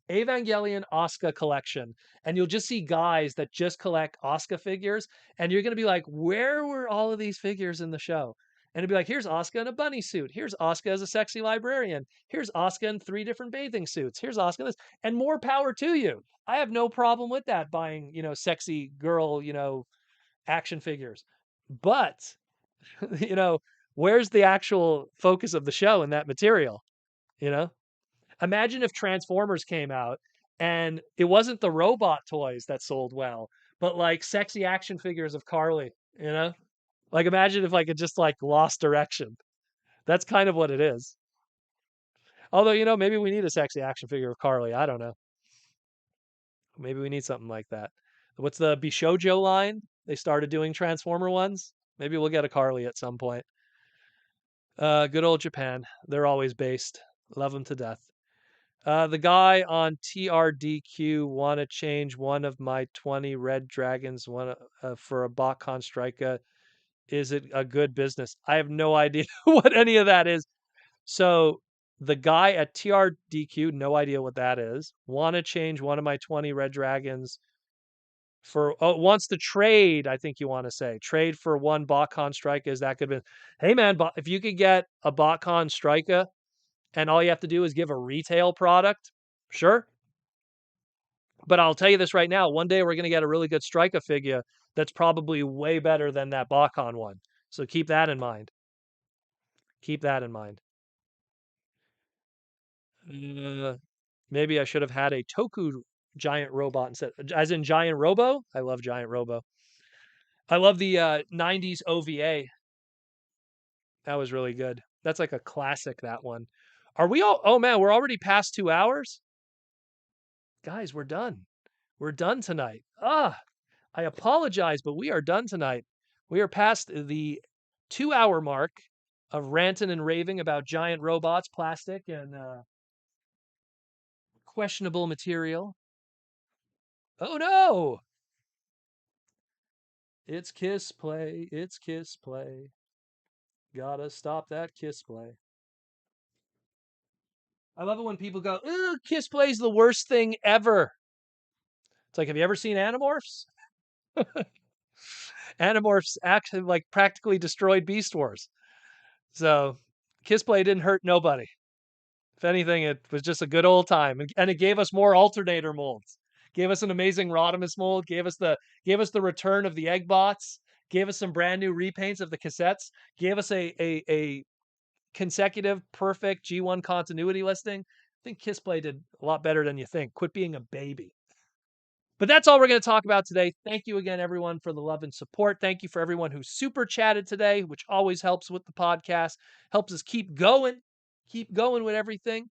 Evangelion Asuka collection, and you'll just see guys that just collect Asuka figures, and you're gonna be like, where were all of these figures in the show? And it'd be like, here's Asuka in a bunny suit. Here's Asuka as a sexy librarian. Here's Asuka in 3 different bathing suits. Here's Asuka this, and more power to you. I have no problem with that buying, sexy girl, action figures. But, you know, where's the actual focus of the show in that material? You know? Imagine if Transformers came out and it wasn't the robot toys that sold well, but like sexy action figures of Carly, you know? Like imagine if like it just like lost direction. That's kind of what it is. Although, maybe we need a sexy action figure of Carly. I don't know. Maybe we need something like that. What's the Bishojo line? They started doing Transformer ones. Maybe we'll get a Carly at some point. Good old Japan. They're always based. Love them to death. The guy on TRDQ want to change one of my 20 red dragons for a Bakhan Striker. Is it a good business? I have no idea what any of that is. So the guy at TRDQ, no idea what that is, want to change one of my 20 red dragons wants to trade, I think you want to say. Trade for one Bakhan Striker. Is that good? Hey man, if you could get a Bakhan Striker and all you have to do is give a retail product, sure. But I'll tell you this right now, one day we're going to get a really good Striker figure that's probably way better than that Bakhan one. So keep that in mind. Keep that in mind. Maybe I should have had a Toku giant robot instead. As in Giant Robo? I love Giant Robo. I love the 90s OVA. That was really good. That's like a classic, that one. Are we all? Oh man, we're already past 2 hours? Guys, we're done. We're done tonight. I apologize, but we are done tonight. We are past the 2-hour mark of ranting and raving about giant robots, plastic, and questionable material. Oh no! It's kiss play. It's kiss play. Gotta stop that kiss play. I love it when people go, "Ooh, kiss play's the worst thing ever." It's like, have you ever seen Animorphs? Animorphs actually like practically destroyed Beast Wars. So kiss play didn't hurt nobody. If anything, it was just a good old time, and it gave us more alternator molds. Gave us an amazing Rodimus mold. Gave us the return of the Eggbots. Gave us some brand new repaints of the cassettes. Gave us a consecutive perfect G1 continuity listing. I think Kissplay did a lot better than you think. Quit being a baby. But that's all we're going to talk about today. Thank you again, everyone, for the love and support. Thank you for everyone who super chatted today, which always helps with the podcast, helps us keep going with everything.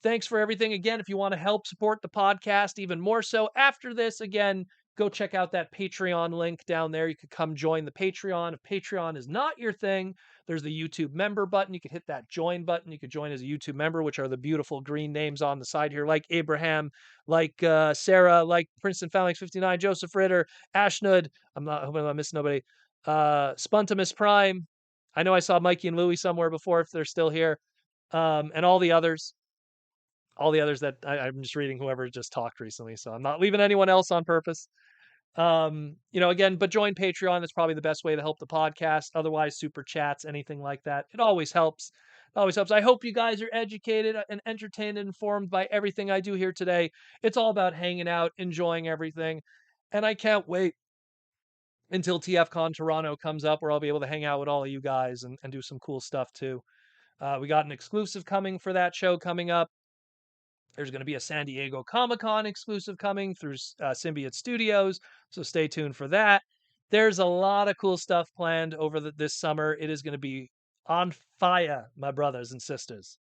Thanks for everything. Again, if you want to help support the podcast even more so after this, again, go check out that Patreon link down there. You could come join the Patreon. If Patreon is not your thing, there's the YouTube member button. You could hit that join button. You could join as a YouTube member, which are the beautiful green names on the side here, like Abraham, like Sarah, like Princeton Phalanx 59, Joseph Ritter, Ashnud. I'm not missing nobody. Spuntimus Prime. I know I saw Mikey and Louie somewhere before if they're still here. And all the others that I'm just reading whoever just talked recently. So I'm not leaving anyone else on purpose. Again, but join Patreon. That's probably the best way to help the podcast. Otherwise, super chats, anything like that. It always helps. It always helps. I hope you guys are educated and entertained and informed by everything I do here today. It's all about hanging out, enjoying everything. And I can't wait until TFCon Toronto comes up where I'll be able to hang out with all of you guys and do some cool stuff too. We got an exclusive coming for that show coming up. There's going to be a San Diego Comic-Con exclusive coming through Symbiote Studios, so stay tuned for that. There's a lot of cool stuff planned over this summer. It is going to be on fire, my brothers and sisters.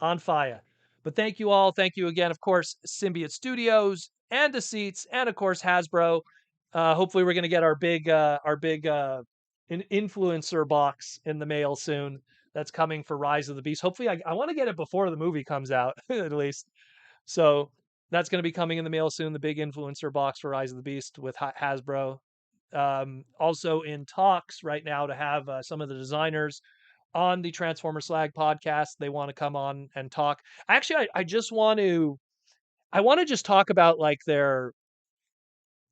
On fire. But thank you all. Thank you again, of course, Symbiote Studios and Deceits, and of course Hasbro. Hopefully, we're going to get our big influencer box in the mail soon. That's coming for Rise of the Beast. Hopefully, I want to get it before the movie comes out, at least. So that's going to be coming in the mail soon. The big influencer box for Rise of the Beast with Hasbro. Also in talks right now to have some of the designers on the Transformer Slag podcast. They want to come on and talk. Actually, I just want to just talk about like their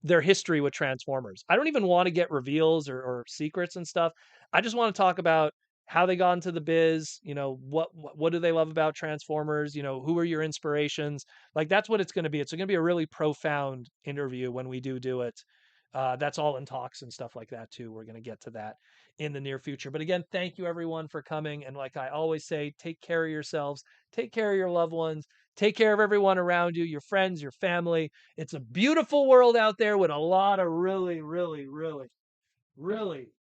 history with Transformers. I don't even want to get reveals or secrets and stuff. I just want to talk about how they got into the biz, what do they love about Transformers, who are your inspirations? Like that's what it's going to be. It's going to be a really profound interview when we do it. That's all in talks and stuff like that too. We're going to get to that in the near future. But again, thank you everyone for coming. And like I always say, take care of yourselves, take care of your loved ones, take care of everyone around you, your friends, your family. It's a beautiful world out there with a lot of really, really, really, really,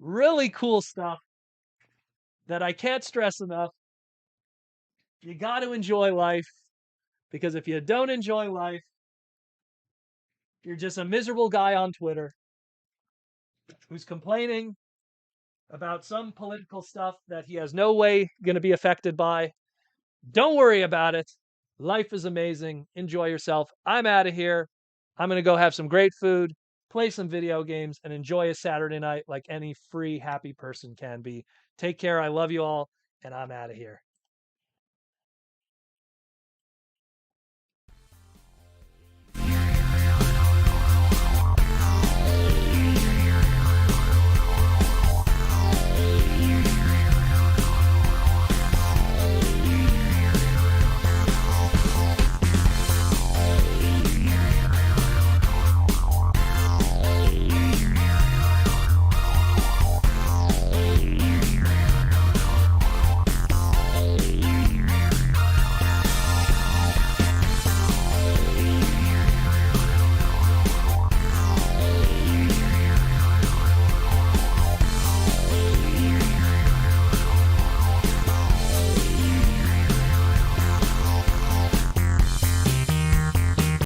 really cool stuff that I can't stress enough. You got to enjoy life because if you don't enjoy life, you're just a miserable guy on Twitter who's complaining about some political stuff that he has no way going to be affected by. Don't worry about it. Life is amazing. Enjoy yourself. I'm out of here. I'm going to go have some great food, play some video games, and enjoy a Saturday night like any free, happy person can be. Take care. I love you all, and I'm out of here.